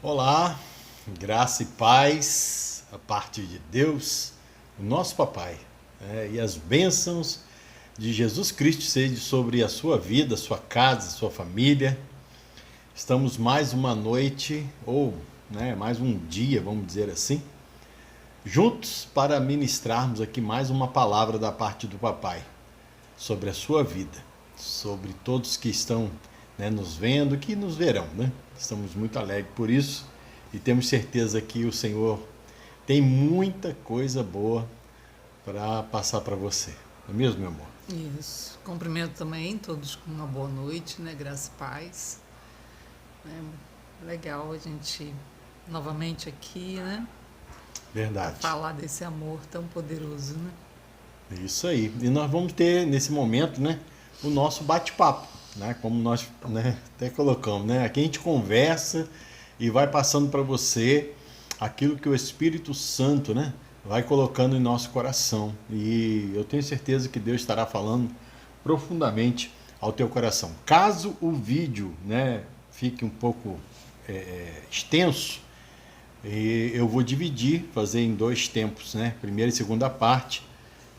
Olá, graça e paz a parte de Deus, o nosso Papai, e as bênçãos de Jesus Cristo sejam sobre a sua vida, sua casa, sua família. Estamos mais uma noite, ou mais um dia, vamos dizer assim, juntos para ministrarmos aqui mais uma palavra da parte do Papai sobre a sua vida, sobre todos que estão nos vendo, que nos verão, né? Estamos muito alegres por isso e temos certeza que o Senhor tem muita coisa boa para passar para você. Não é mesmo, meu amor? Isso. Cumprimento também todos com uma boa noite, né? Graça e paz. É legal a gente novamente aqui, né? Verdade. Falar desse amor tão poderoso, né? Isso aí. E nós vamos ter nesse momento, o nosso bate-papo, como nós, até colocamos, Aqui a gente conversa e vai passando para você aquilo que o Espírito Santo, vai colocando em nosso coração. E eu tenho certeza que Deus estará falando profundamente ao teu coração. Caso o vídeo, fique um pouco extenso, eu vou dividir, fazer em dois tempos, primeira e segunda parte,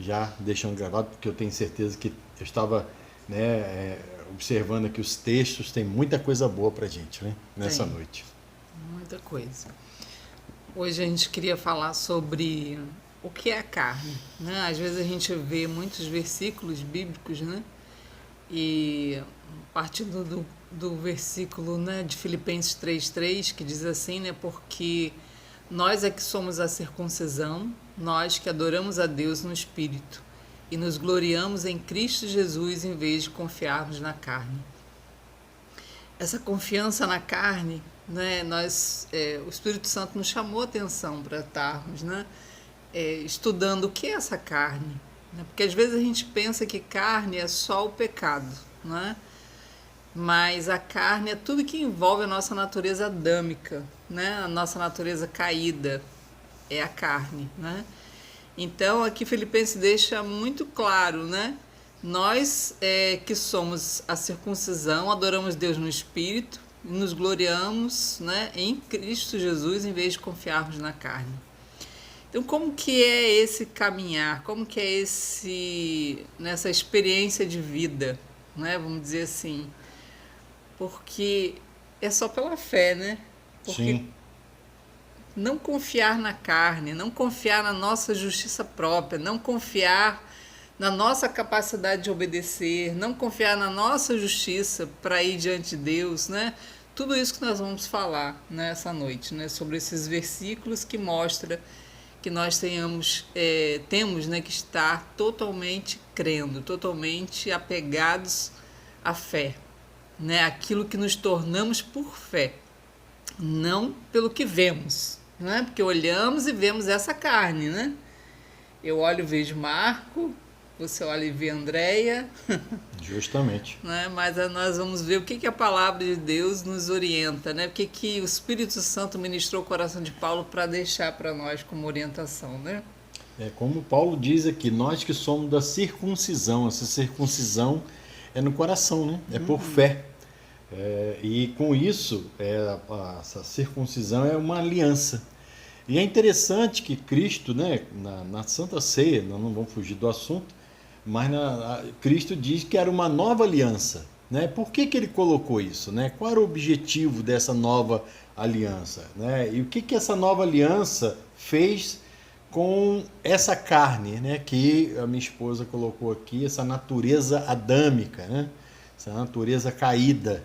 já deixando gravado, porque eu tenho certeza que eu estava observando aqui os textos, tem muita coisa boa para a gente, nessa Tem. noite. Muita coisa. Hoje a gente queria falar sobre o que é a carne, né? Às vezes a gente vê muitos versículos bíblicos, né? E partindo do versículo, né, de Filipenses 3:3, que diz assim, né? Porque nós é que somos a circuncisão, nós que adoramos a Deus no Espírito e nos gloriamos em Cristo Jesus em vez de confiarmos na carne. Essa confiança na carne, né, o Espírito Santo nos chamou a atenção para estarmos, estudando o que é essa carne. Né? Porque às vezes a gente pensa que carne é só o pecado, né? Mas a carne é tudo que envolve a nossa natureza adâmica, né? A nossa natureza caída é a carne, né? Então aqui Filipenses deixa muito claro, né? Nós que somos a circuncisão, adoramos Deus no Espírito, e nos gloriamos, né, em Cristo Jesus em vez de confiarmos na carne. Então como que é esse caminhar? Como que é nessa experiência de vida, né? Vamos dizer assim. Porque é só pela fé, né? Porque Sim. não confiar na carne, não confiar na nossa justiça própria, não confiar na nossa capacidade de obedecer, não confiar na nossa justiça para ir diante de Deus, né? Tudo isso que nós vamos falar nessa noite, né? Sobre esses versículos que mostra que nós temos, né, que estar totalmente crendo, totalmente apegados à fé, né? Aquilo que nos tornamos por fé, não pelo que vemos, né? Porque olhamos e vemos essa carne, né? Eu olho e vejo Marco, você olha e vê Andréia, Justamente. né? Mas nós vamos ver o que a palavra de Deus nos orienta, né? O que o Espírito Santo ministrou o coração de Paulo para deixar para nós como orientação, né? É como Paulo diz aqui, nós que somos da circuncisão, essa circuncisão é no coração, É por fé. E com isso, essa circuncisão é uma aliança. E é interessante que Cristo, na Santa Ceia, nós não vamos fugir do assunto, mas Cristo diz que era uma nova aliança. Por que ele colocou isso? Qual era o objetivo dessa nova aliança? E o que essa nova aliança fez com essa carne, que a minha esposa colocou aqui, essa natureza adâmica, essa natureza caída.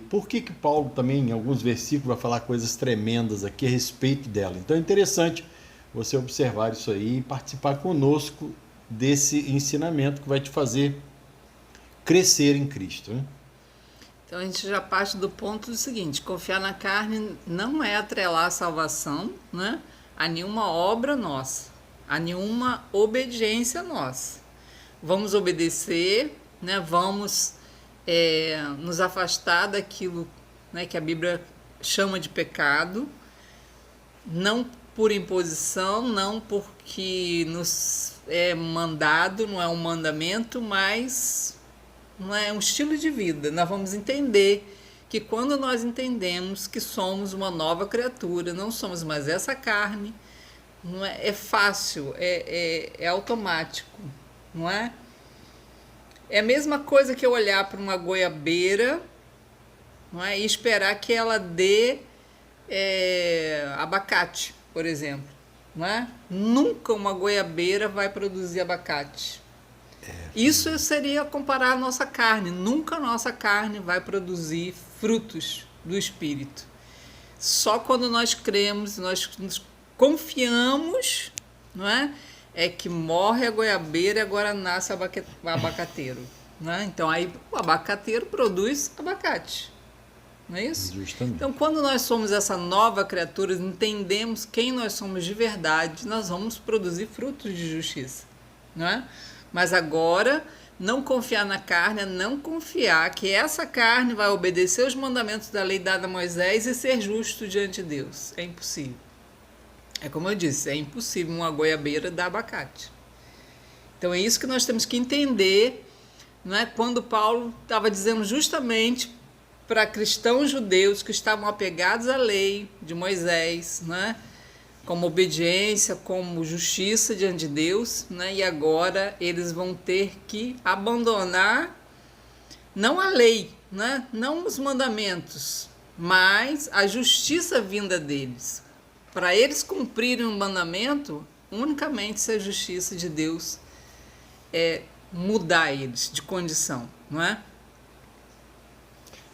Por que Paulo também, em alguns versículos, vai falar coisas tremendas aqui a respeito dela. Então é interessante você observar isso aí e participar conosco desse ensinamento que vai te fazer crescer em Cristo. Então a gente já parte do ponto do seguinte: confiar na carne não é atrelar a salvação, né, a nenhuma obra nossa, a nenhuma obediência nossa. Vamos obedecer, né, vamos nos afastar daquilo, né, que a Bíblia chama de pecado, não por imposição, não porque nos é mandado, não é um mandamento, mas não é um estilo de vida. Nós vamos entender que quando nós entendemos que somos uma nova criatura, não somos mais essa carne, não é, é fácil, é automático, não é? É a mesma coisa que eu olhar para uma goiabeira, não é? E esperar que ela dê abacate, por exemplo. Não é? Nunca uma goiabeira vai produzir abacate. Isso seria comparar a nossa carne. Nunca a nossa carne vai produzir frutos do Espírito. Só quando nós cremos, nós nos confiamos, não é? É que morre a goiabeira e agora nasce o abacateiro. Né? Então aí o abacateiro produz abacate. Não é isso? Justamente. Então quando nós somos essa nova criatura, entendemos quem nós somos de verdade, nós vamos produzir frutos de justiça. Não é? Mas agora, não confiar na carne é não confiar que essa carne vai obedecer os mandamentos da lei dada a Moisés e ser justo diante de Deus. É impossível. É como eu disse, é impossível uma goiabeira dar abacate. Então é isso que nós temos que entender, não é? Quando Paulo estava dizendo justamente para cristãos judeus que estavam apegados à lei de Moisés, né? Como obediência, como justiça diante de Deus, né? E agora eles vão ter que abandonar não a lei, né? Não os mandamentos, mas a justiça vinda deles. Para eles cumprirem um mandamento, unicamente se a justiça de Deus mudar eles de condição, não é?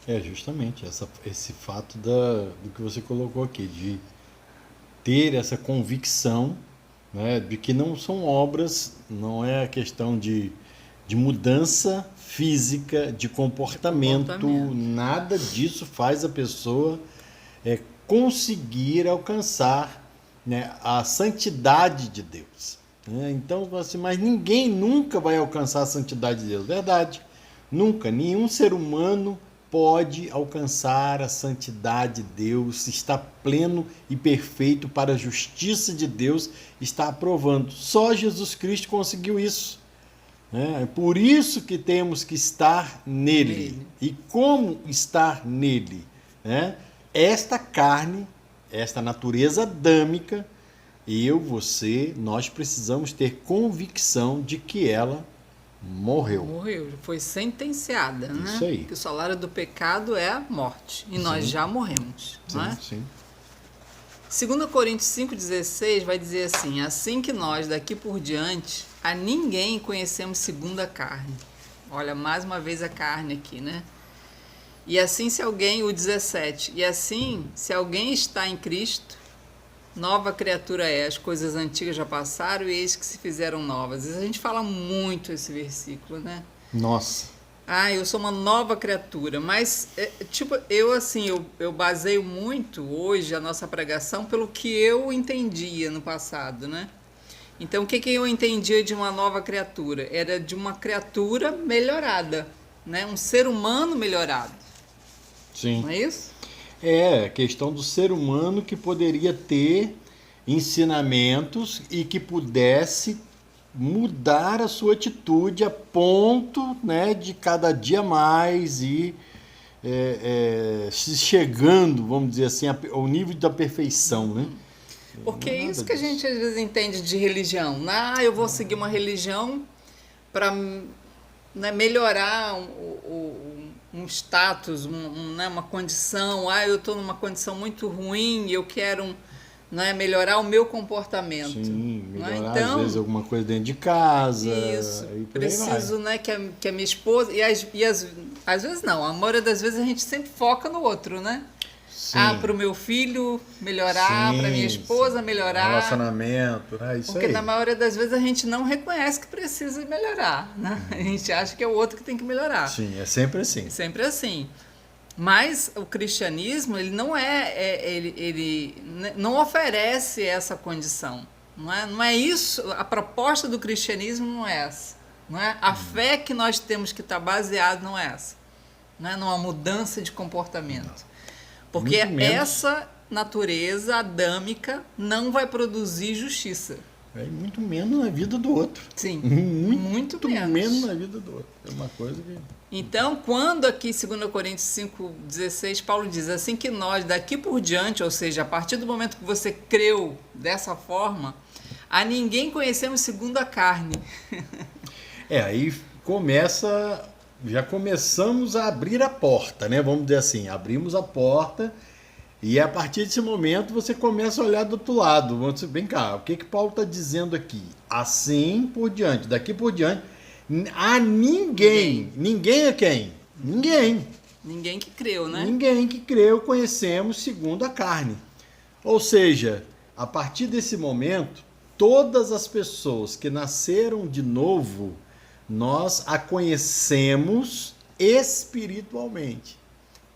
É justamente esse fato do que você colocou aqui, de ter essa convicção, né, de que não são obras, não é a questão de mudança física, de comportamento, nada disso faz a pessoa conseguir alcançar, né, a santidade de Deus. Né? Então, assim, mas ninguém nunca vai alcançar a santidade de Deus, verdade? Nunca, nenhum ser humano pode alcançar a santidade de Deus, está pleno e perfeito para a justiça de Deus, está aprovando. Só Jesus Cristo conseguiu isso. É por isso que temos que estar nele. E como estar nele? Esta carne, esta natureza adâmica, você, nós precisamos ter convicção de que ela morreu. Morreu, foi sentenciada, né? Isso aí. Que o salário do pecado é a morte. E nós já morremos. Sim, não é? sim. 2 Coríntios 5,16 vai dizer assim: assim que nós, daqui por diante, a ninguém conhecemos segundo a carne. Olha, mais uma vez a carne aqui, né? E assim se alguém, o 17, e assim se alguém está em Cristo, nova criatura é, as coisas antigas já passaram e eis que se fizeram novas. A gente fala muito esse versículo, né? Nossa. Eu sou uma nova criatura, mas eu baseio muito hoje a nossa pregação pelo que eu entendia no passado, né? Então, o que eu entendia de uma nova criatura? Era de uma criatura melhorada, né? Um ser humano melhorado. Sim. Não é isso? É a questão do ser humano que poderia ter ensinamentos e que pudesse mudar a sua atitude a ponto, né, de cada dia mais ir chegando, vamos dizer assim, ao nível da perfeição, né? Porque é isso que a gente às vezes entende de religião. Eu vou seguir uma religião para, né, melhorar um status, né, uma condição. Eu estou numa condição muito ruim e eu quero, né, melhorar o meu comportamento. Sim, melhorar, né? Então, às vezes alguma coisa dentro de casa. Isso, preciso, né, que a minha esposa... às vezes não, a maioria das vezes a gente sempre foca no outro, né? Para o meu filho melhorar, para minha esposa melhorar. Relacionamento, né? Isso porque aí. na maioria das vezes a gente não reconhece que precisa melhorar, né? A gente acha que é o outro que tem que melhorar. Sim, é sempre assim. Sempre assim. Mas o cristianismo, ele não ele não oferece essa condição. Não é isso, a proposta do cristianismo não é essa. Não é? A fé que nós temos que estar baseado não é essa. Não é numa mudança de comportamento. Porque essa natureza adâmica não vai produzir justiça. Muito menos na vida do outro. Sim, Muito menos. menos na vida do outro. É uma coisa que... Então, quando aqui, 2 Coríntios 5,16, Paulo diz assim que nós, daqui por diante, ou seja, a partir do momento que você creu dessa forma, a ninguém conhecemos segundo a carne. Aí já começamos a abrir a porta, né? Vamos dizer assim, abrimos a porta e a partir desse momento você começa a olhar do outro lado. Vem cá, o que Paulo está dizendo aqui? Assim por diante, daqui por diante, a ninguém. Ninguém é quem? Ninguém. Ninguém que creu, né? Ninguém que creu conhecemos segundo a carne. Ou seja, a partir desse momento, todas as pessoas que nasceram de novo, nós a conhecemos espiritualmente.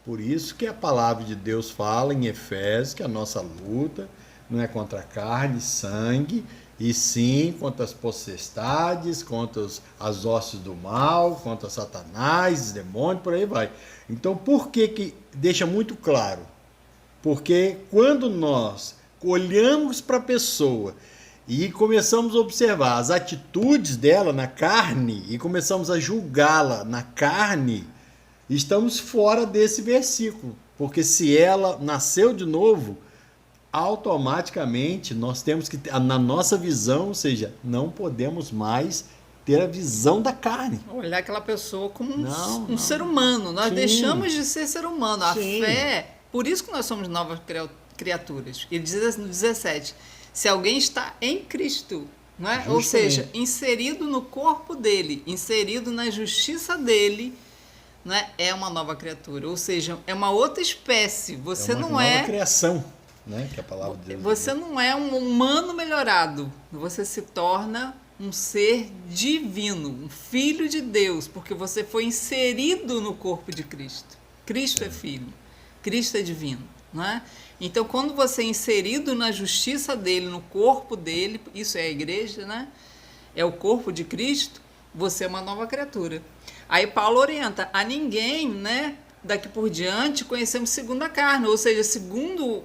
Por isso que a palavra de Deus fala em Efésios que a nossa luta não é contra carne e sangue, e sim contra as potestades, contra as hostes do mal, contra Satanás, os demônios, por aí vai. Então, por que deixa muito claro? Porque quando nós olhamos para a pessoa e começamos a observar as atitudes dela na carne e começamos a julgá-la na carne, estamos fora desse versículo. Porque se ela nasceu de novo, automaticamente nós temos que, na nossa visão, ou seja, não podemos mais ter a visão da carne. Olhar aquela pessoa como um ser humano. Nós deixamos de ser ser humano. A fé, por isso que nós somos novas criaturas. Ele diz no 17, se alguém está em Cristo, não é? Ou seja, inserido no corpo dele, inserido na justiça dele, não é? É uma nova criatura. Ou seja, é uma outra espécie. Você não é... nova criação, né? Que a palavra de Deus você não é um humano melhorado. Você se torna um ser divino, um filho de Deus, porque você foi inserido no corpo de Cristo. Cristo é filho, Cristo é divino, não é? Então, quando você é inserido na justiça dele, no corpo dele, isso é a igreja, né? É o corpo de Cristo, você é uma nova criatura. Aí Paulo orienta, a ninguém, né, daqui por diante, conhecemos segundo a carne, ou seja, segundo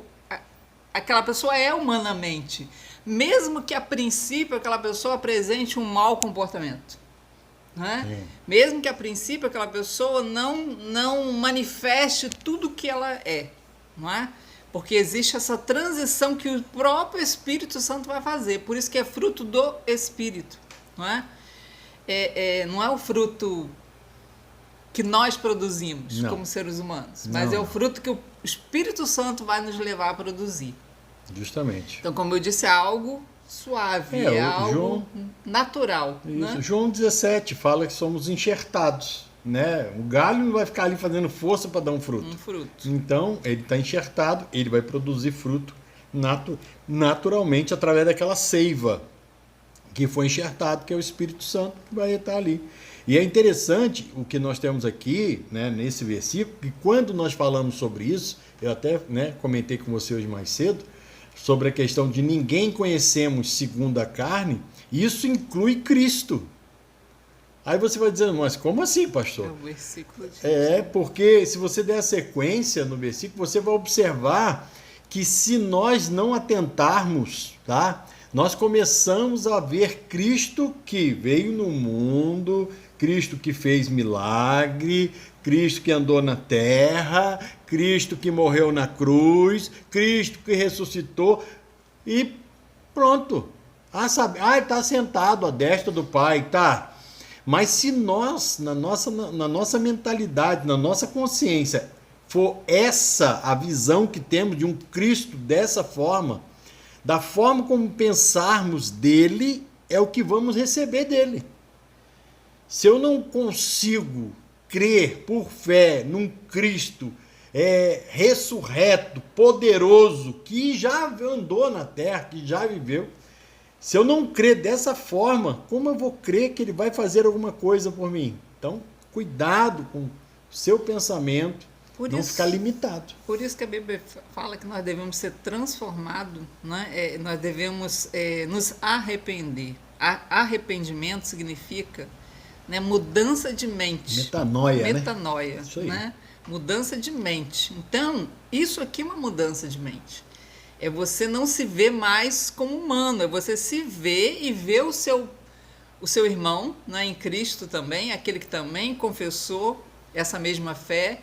aquela pessoa é humanamente, mesmo que a princípio aquela pessoa apresente um mau comportamento, né? Mesmo que a princípio aquela pessoa não manifeste tudo que ela é, não é? Porque existe essa transição que o próprio Espírito Santo vai fazer, por isso que é fruto do Espírito, não é? Não é o fruto que nós produzimos como seres humanos, mas é o fruto que o Espírito Santo vai nos levar a produzir. Justamente. Então, como eu disse, é algo suave, é algo natural. Isso. Né? João 17 fala que somos enxertados, né? O galho não vai ficar ali fazendo força para dar um fruto. Então, ele está enxertado, ele vai produzir fruto naturalmente através daquela seiva que foi enxertado, que é o Espírito Santo que vai estar ali. E é interessante o que nós temos aqui, né, nesse versículo, que quando nós falamos sobre isso, eu até, né, comentei com você hoje mais cedo, sobre a questão de ninguém conhecemos segundo a carne, isso inclui Cristo. Aí você vai dizer, mas como assim, pastor? É o versículo de... porque se você der a sequência no versículo, você vai observar que se nós não atentarmos, tá? Nós começamos a ver Cristo que veio no mundo, Cristo que fez milagre, Cristo que andou na terra, Cristo que morreu na cruz, Cristo que ressuscitou e pronto. Ele está sentado à destra do Pai, tá? Mas se nós, na nossa mentalidade, na nossa consciência, for essa a visão que temos de um Cristo dessa forma, da forma como pensarmos dele, é o que vamos receber dele. Se eu não consigo crer por fé num Cristo ressurreto, poderoso, que já andou na terra, que já viveu, se eu não crer dessa forma, como eu vou crer que ele vai fazer alguma coisa por mim? Então, cuidado com o seu pensamento, não ficar limitado. Por isso que a Bíblia fala que nós devemos ser transformados, né? Nós devemos nos arrepender. Arrependimento significa, né, mudança de mente. Metanoia, né? Mudança de mente. Então, isso aqui é uma mudança de mente. É você não se ver mais como humano, é você se ver e ver o seu irmão, né, em Cristo também, aquele que também confessou essa mesma fé.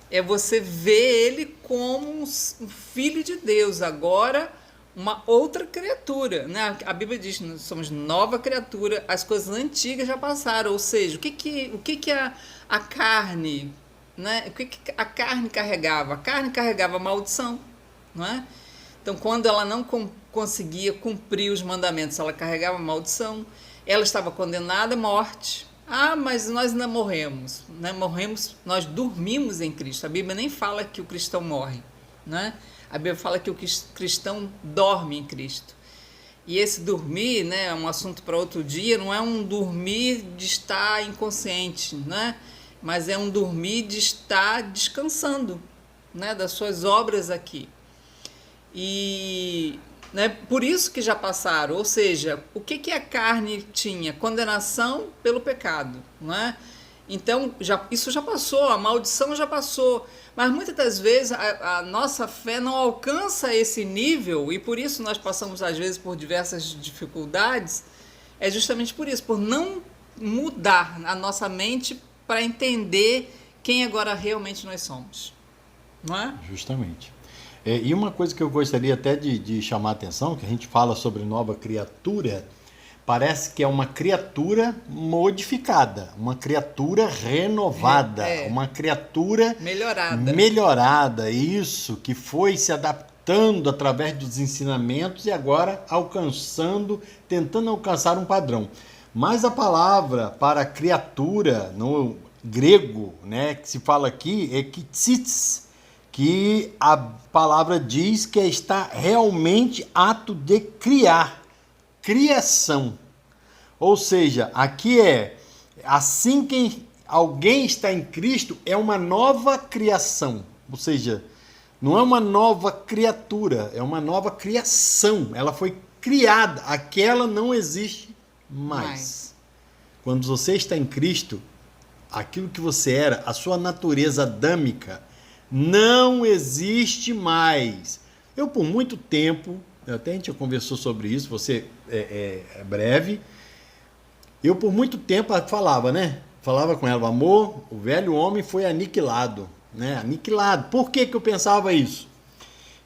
É você ver ele como um filho de Deus, agora uma outra criatura, né? A Bíblia diz que nós somos nova criatura, as coisas antigas já passaram, ou seja, o que a carne, né? O que a carne carregava? A carne carregava maldição, não é? Então, quando ela não conseguia cumprir os mandamentos, ela carregava maldição, ela estava condenada à morte. Ah, mas nós ainda morremos, né? Morremos, nós dormimos em Cristo. A Bíblia nem fala que o cristão morre, né? A Bíblia fala que o cristão dorme em Cristo. E esse dormir, né, é um assunto para outro dia, não é um dormir de estar inconsciente, né? Mas é um dormir de estar descansando, né, das suas obras aqui. E, né, por isso que já passaram, ou seja, o que a carne tinha? Condenação pelo pecado, não é? Então, isso já passou, a maldição já passou, mas muitas das vezes a nossa fé não alcança esse nível e por isso nós passamos às vezes por diversas dificuldades, é justamente por isso, por não mudar a nossa mente para entender quem agora realmente nós somos, não é? Justamente. E uma coisa que eu gostaria até de chamar a atenção, que a gente fala sobre nova criatura, parece que é uma criatura modificada, uma criatura renovada, uma criatura melhorada, isso, que foi se adaptando através dos ensinamentos e agora tentando alcançar um padrão. Mas a palavra para criatura, no grego, né, que se fala aqui, é kitsis, que a palavra diz que está realmente ato de criar, criação. Ou seja, aqui assim que alguém está em Cristo, é uma nova criação. Ou seja, não é uma nova criatura, é uma nova criação. Ela foi criada, aquela não existe mais. Quando você está em Cristo, aquilo que você era, a sua natureza adâmica, não existe mais. Eu, por muito tempo, até a gente já conversou sobre isso, você é breve, eu por muito tempo falava, né? Falava com ela, amor, o velho homem foi aniquilado, né? Aniquilado. Por que eu pensava isso?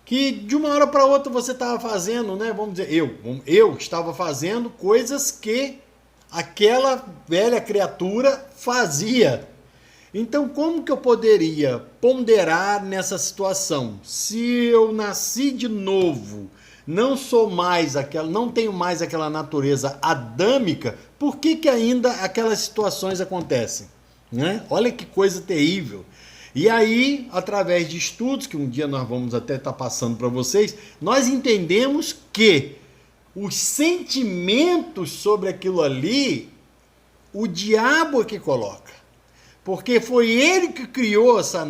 Que de uma hora para outra você estava fazendo, né? Vamos dizer, eu estava fazendo coisas que aquela velha criatura fazia. Então, como que eu poderia ponderar nessa situação? Se eu nasci de novo, não sou mais não tenho mais aquela natureza adâmica, por que ainda aquelas situações acontecem? Né? Olha que coisa terrível. E aí, através de estudos, que um dia nós vamos até estar passando para vocês, nós entendemos que os sentimentos sobre aquilo ali, o diabo é que coloca. Porque foi ele que criou essa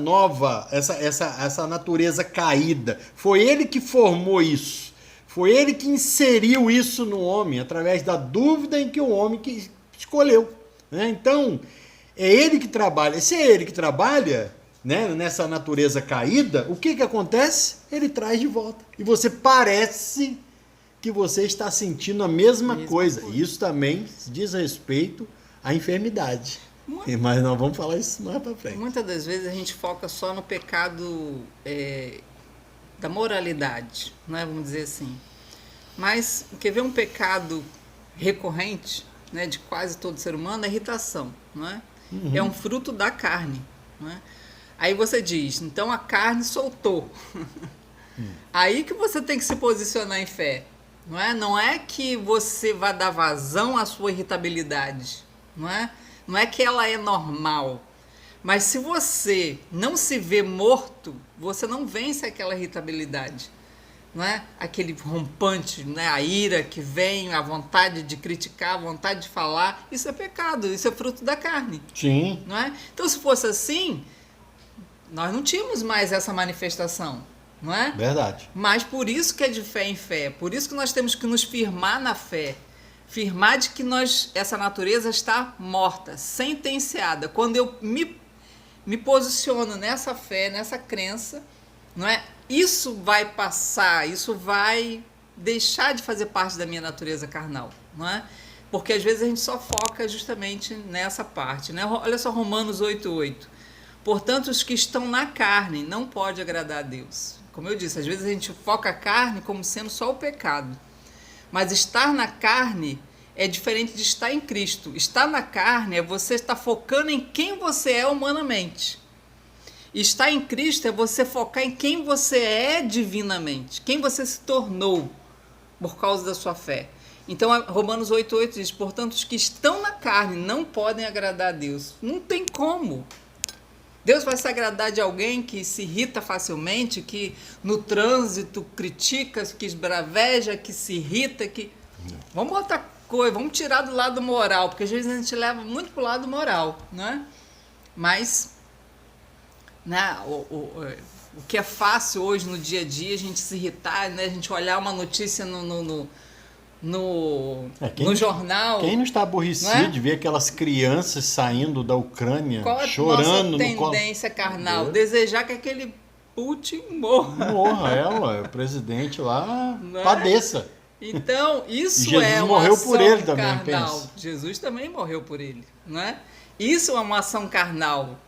natureza caída. Foi ele que formou isso. Foi ele que inseriu isso no homem, através da dúvida em que o homem que escolheu. Né? Então, é ele que trabalha. Se é ele que trabalha, né, nessa natureza caída, o que acontece? Ele traz de volta. E você parece que você está sentindo a mesma coisa. E isso também diz respeito à enfermidade. Mas nós vamos falar isso mais para frente. Muitas das vezes a gente foca só no pecado da moralidade, né, vamos dizer assim. Mas quer ver um pecado recorrente, né, de quase todo ser humano? É a irritação, não é? Uhum. É um fruto da carne, não é? Aí você diz, então a carne soltou. Aí que você tem que se posicionar em fé, não é? Não é que você vai dar vazão à sua irritabilidade, não é? Não é que ela é normal, mas se você não se vê morto, você não vence aquela irritabilidade, não é? Aquele rompante, né? A ira que vem, a vontade de criticar, a vontade de falar, isso é pecado, isso é fruto da carne. Sim. Não é? Então, se fosse assim, nós não tínhamos mais essa manifestação, não é? Verdade. Mas por isso que é de fé em fé, por isso que nós temos que nos firmar na fé. Firmar de que essa natureza está morta, sentenciada. Quando eu me posiciono nessa fé, nessa crença, não é? Isso vai passar, isso vai deixar de fazer parte da minha natureza carnal, não é? Porque às vezes a gente só foca justamente nessa parte, né? Olha só Romanos 8:8. Portanto, os que estão na carne não podem agradar a Deus. Como eu disse, às vezes a gente foca a carne como sendo só o pecado. Mas estar na carne é diferente de estar em Cristo. Estar na carne é você estar focando em quem você é humanamente. Estar em Cristo é você focar em quem você é divinamente, quem você se tornou por causa da sua fé. Então, Romanos 8:8 diz, portanto, os que estão na carne não podem agradar a Deus. Não tem como. Deus vai se agradar de alguém que se irrita facilmente, que no trânsito critica, que esbraveja, que se irrita, que... Vamos botar coisa, vamos tirar do lado moral, porque às vezes a gente leva muito pro lado moral, né? Mas, né, o que é fácil hoje no dia a dia, a gente se irritar, né? A gente olhar uma notícia no jornal. Quem não está aborrecido, não é? De ver aquelas crianças saindo da Ucrânia, qual chorando. Qual a tendência carnal? Desejar que aquele Putin morra. O presidente lá padeça. Então, isso Jesus é uma morreu ação por ele também, carnal. pensa. Jesus também morreu por ele, não é? Isso é uma ação carnal.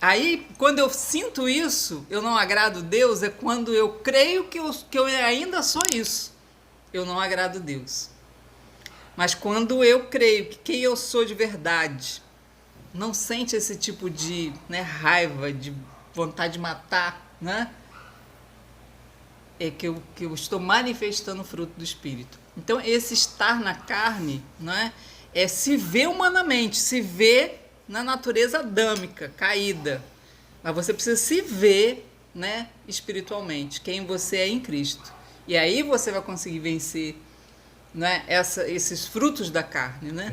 Aí, quando eu sinto isso, eu não agrado Deus, é quando eu creio que eu ainda sou isso. Eu não agrado Deus. Mas quando eu creio que quem eu sou de verdade não sente esse tipo de, né, raiva, de vontade de matar, né? É que eu estou manifestando o fruto do Espírito. Então, esse estar na carne, né, é se ver humanamente, se ver na natureza adâmica, caída. Mas você precisa se ver, né, espiritualmente, quem você é em Cristo. E aí você vai conseguir vencer, né, esses frutos da carne, né?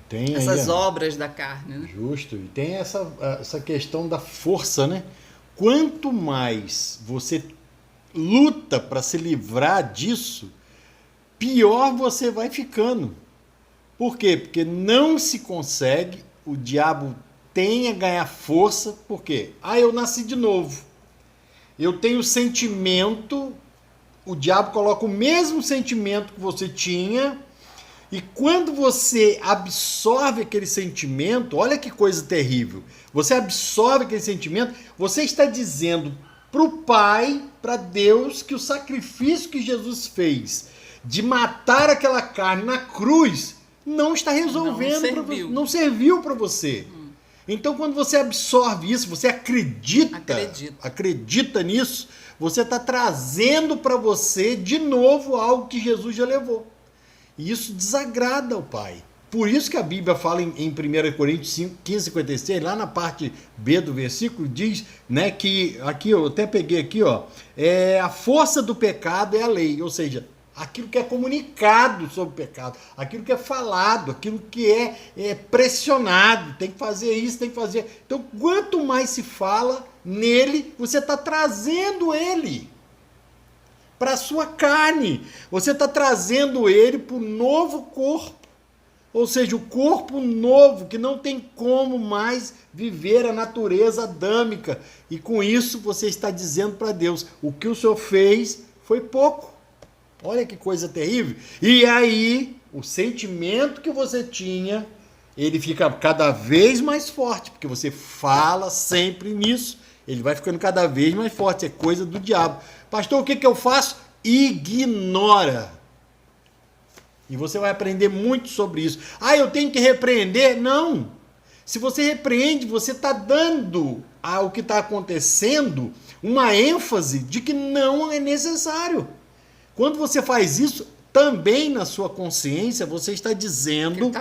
Tem essas obras da carne, né? Justo. E tem essa questão da força, né? Quanto mais você luta para se livrar disso, pior você vai ficando. Por quê? Porque não se consegue, o diabo tem a ganhar força, por quê? Eu nasci de novo. Eu tenho sentimento, o diabo coloca o mesmo sentimento que você tinha, e quando você absorve aquele sentimento, olha que coisa terrível, você absorve aquele sentimento, você está dizendo para o Pai, para Deus, que o sacrifício que Jesus fez de matar aquela carne na cruz não está resolvendo, não serviu para você. Então, quando você absorve isso, você acredita nisso, você está trazendo para você de novo algo que Jesus já levou. E isso desagrada ao Pai. Por isso que a Bíblia fala em 1 Coríntios 15:56, lá na parte B do versículo, diz, né, que, aqui eu até peguei aqui, a força do pecado é a lei, ou seja, aquilo que é comunicado sobre o pecado, aquilo que é falado, aquilo que é pressionado, tem que fazer isso, tem que fazer. Então, quanto mais se fala nele, você está trazendo ele para a sua carne, você está trazendo ele para o novo corpo, ou seja, o corpo novo, que não tem como mais viver a natureza adâmica, e com isso você está dizendo para Deus, o que o Senhor fez foi pouco. Olha que coisa terrível. E aí, o sentimento que você tinha, ele fica cada vez mais forte, porque você fala sempre nisso, ele vai ficando cada vez mais forte, é coisa do diabo. Pastor, o que eu faço? Ignora. E você vai aprender muito sobre isso. Eu tenho que repreender? Não. Se você repreende, você está dando ao que está acontecendo uma ênfase de que não é necessário. Quando você faz isso, também na sua consciência, você está dizendo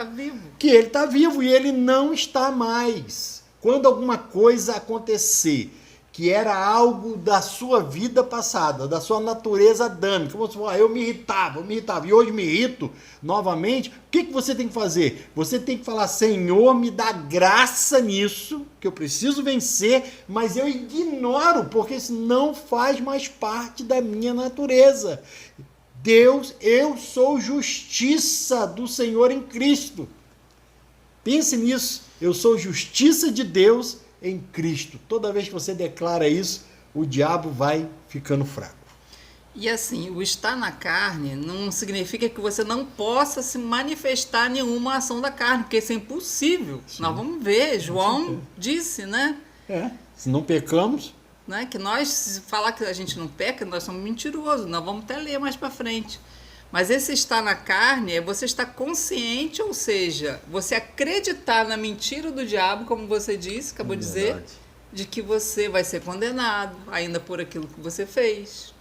que ele está vivo e ele não está mais. Quando alguma coisa acontecer, que era algo da sua vida passada, da sua natureza adâmica, você fala, eu me irritava, e hoje me irrito novamente, o que você tem que fazer? Você tem que falar, Senhor, me dá graça nisso, que eu preciso vencer, mas eu ignoro, porque isso não faz mais parte da minha natureza. Deus, eu sou justiça do Senhor em Cristo. Pense nisso, eu sou justiça de Deus em Cristo. Toda vez que você declara isso, o diabo vai ficando fraco. E assim, o estar na carne não significa que você não possa se manifestar nenhuma ação da carne, porque isso é impossível. Sim. Nós vamos ver, João certeza. disse, né? Se não pecamos... Né? Que nós, se falar que a gente não peca, nós somos mentirosos. Nós vamos até ler mais para frente. Mas esse estar na carne é você estar consciente, ou seja, você acreditar na mentira do diabo, como você disse, acabou de dizer, de que você vai ser condenado ainda por aquilo que você fez.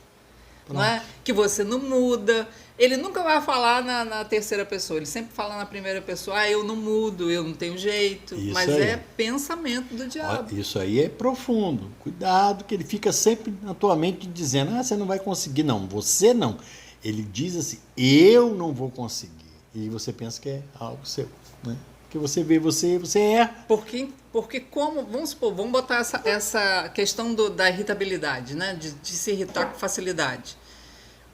Não é? Que você não muda. Ele nunca vai falar na terceira pessoa, ele sempre fala na primeira pessoa, eu não mudo, eu não tenho jeito. Isso mas aí. É pensamento do diabo. Isso aí é profundo. Cuidado, que ele fica sempre na tua mente dizendo, você não vai conseguir. Não, você não. Ele diz assim, eu não vou conseguir. E você pensa que é algo seu, né? Porque você vê, você erra. Porque como, vamos supor, vamos botar essa questão da irritabilidade, né? De se irritar com facilidade.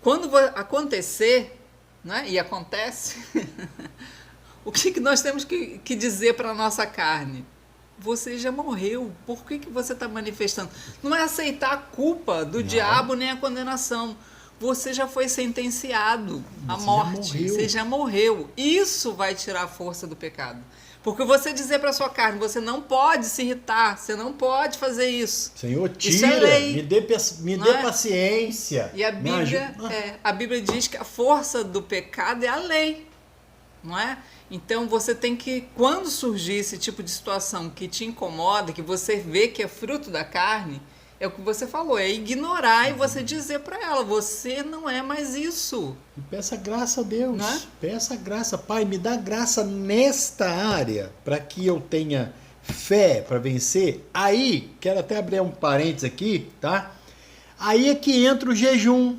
Quando acontecer, né? E acontece, o que nós temos que dizer para a nossa carne? Você já morreu, por que você está manifestando? Não é aceitar a culpa do diabo nem a condenação. Você já foi sentenciado à morte, você já morreu. Isso vai tirar a força do pecado. Porque você dizer para sua carne, você não pode se irritar, você não pode fazer isso. Senhor, tira, isso é lei, me dê paciência. E a Bíblia diz que a força do pecado é a lei, não é? Então você tem que, quando surgir esse tipo de situação que te incomoda, que você vê que é fruto da carne, é o que você falou, é ignorar e você dizer para ela, você não é mais isso. E peça graça a Deus, não é? Peça graça. Pai, me dá graça nesta área para que eu tenha fé para vencer. Aí, quero até abrir um parênteses aqui, tá? Aí é que entra o jejum,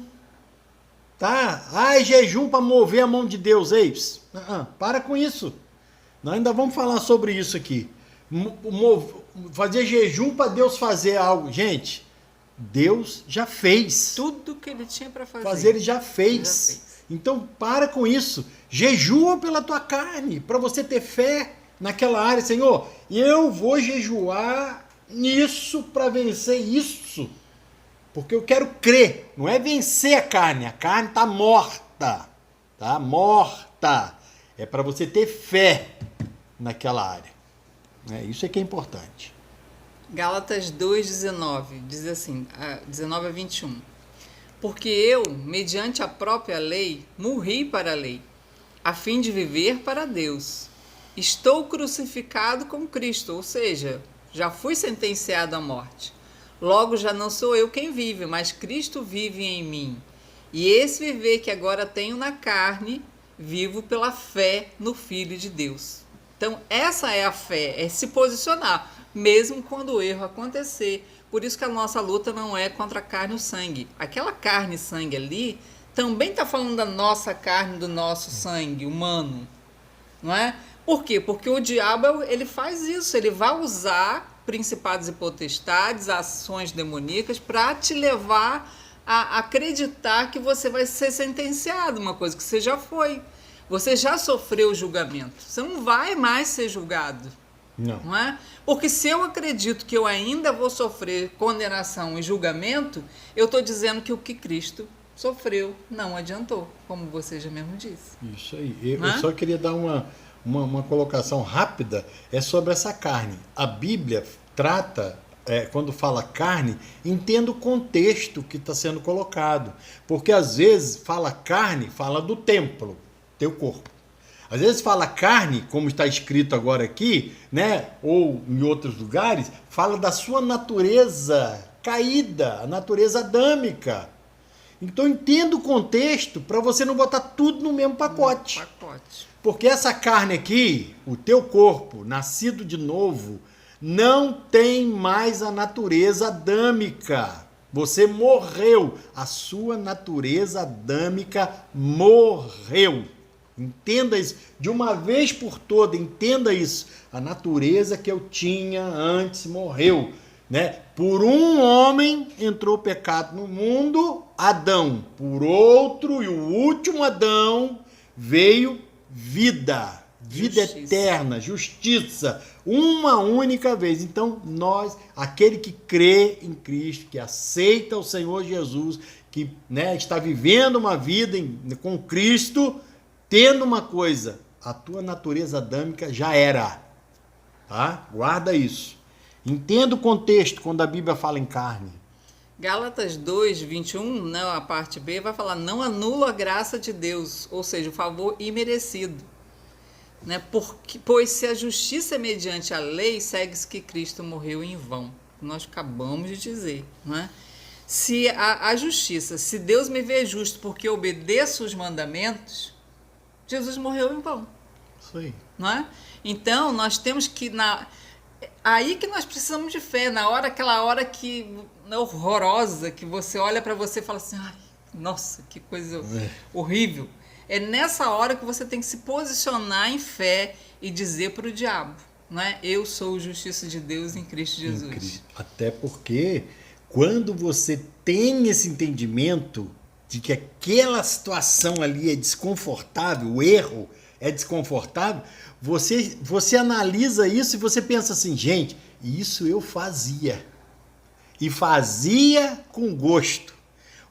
tá? É jejum para mover a mão de Deus, para com isso. Nós ainda vamos falar sobre isso aqui. Fazer jejum para Deus fazer algo. Gente, Deus já fez. Tudo que ele tinha para fazer. Ele já fez. Então, para com isso. Jejua pela tua carne, para você ter fé naquela área. Senhor, eu vou jejuar nisso para vencer isso. Porque eu quero crer. Não é vencer a carne está morta. Tá morta. É para você ter fé naquela área. Isso é que é importante. Gálatas 2,19 diz assim, 19 a 21. Porque eu, mediante a própria lei, morri para a lei, a fim de viver para Deus. Estou crucificado com Cristo, ou seja, já fui sentenciado à morte. Logo já não sou eu quem vive, mas Cristo vive em mim. E esse viver que agora tenho na carne, vivo pela fé no Filho de Deus. Então, essa é a fé, é se posicionar, mesmo quando o erro acontecer. Por isso que a nossa luta não é contra a carne e o sangue. Aquela carne e sangue ali também está falando da nossa carne, do nosso sangue humano, não é? Por quê? Porque o diabo, ele faz isso, ele vai usar principados e potestades, ações demoníacas, para te levar a acreditar que você vai ser sentenciado, uma coisa que você já foi. Você já sofreu julgamento. Você não vai mais ser julgado. Não é? Porque se eu acredito que eu ainda vou sofrer condenação e julgamento, eu estou dizendo que o que Cristo sofreu não adiantou, como você já mesmo disse. Isso aí. Eu só queria dar uma colocação rápida, sobre essa carne. A Bíblia trata, quando fala carne, entenda o contexto que está sendo colocado. Porque às vezes fala carne, fala do templo, teu corpo. Às vezes fala carne, como está escrito agora aqui, né? Ou em outros lugares, fala da sua natureza caída, a natureza adâmica. Então entenda o contexto para você não botar tudo no mesmo pacote. Porque essa carne aqui, o teu corpo, nascido de novo, não tem mais a natureza adâmica. Você morreu. A sua natureza adâmica morreu. Entenda isso. De uma vez por toda, entenda isso. A natureza que eu tinha antes morreu. Né? Por um homem entrou o pecado no mundo, Adão. Por outro, e o último Adão, veio vida. vida eterna, justiça, uma única vez. Então, aquele que crê em Cristo, que aceita o Senhor Jesus, que, né, está vivendo uma vida com Cristo, tendo uma coisa, a tua natureza adâmica já era. Tá? Guarda isso. Entenda o contexto quando a Bíblia fala em carne. Gálatas 2, 21, né, a parte B, vai falar: não anula a graça de Deus, ou seja, o favor imerecido. Né? Pois se a justiça é mediante a lei, segue-se que Cristo morreu em vão. Nós acabamos de dizer. Não é? Se a justiça, se Deus me vê justo porque eu obedeço os mandamentos, Jesus morreu em vão. Isso aí. Não é? Então, nós temos que... Aí que nós precisamos de fé, aquela hora que horrorosa, que você olha para você e fala assim: ai, nossa, que coisa horrível. É nessa hora que você tem que se posicionar em fé e dizer para o diabo, não é? Eu sou justiça de Deus em Cristo Jesus. Até porque quando você tem esse entendimento de que aquela situação ali é desconfortável, o erro é desconfortável, você analisa isso e você pensa assim: gente, isso eu fazia. E fazia com gosto.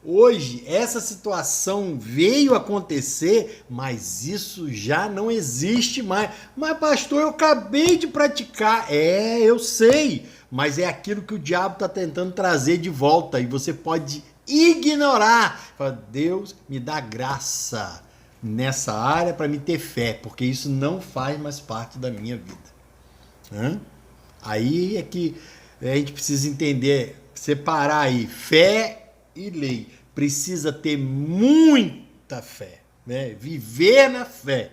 Hoje, essa situação veio acontecer, mas isso já não existe mais. Mas, pastor, eu acabei de praticar. Eu sei, mas é aquilo que o diabo está tentando trazer de volta e você pode ignorar. Fala: Deus, me dá graça nessa área para me ter fé, porque isso não faz mais parte da minha vida. Aí é que a gente precisa entender, separar aí fé e lei. Precisa ter muita fé, né? Viver na fé.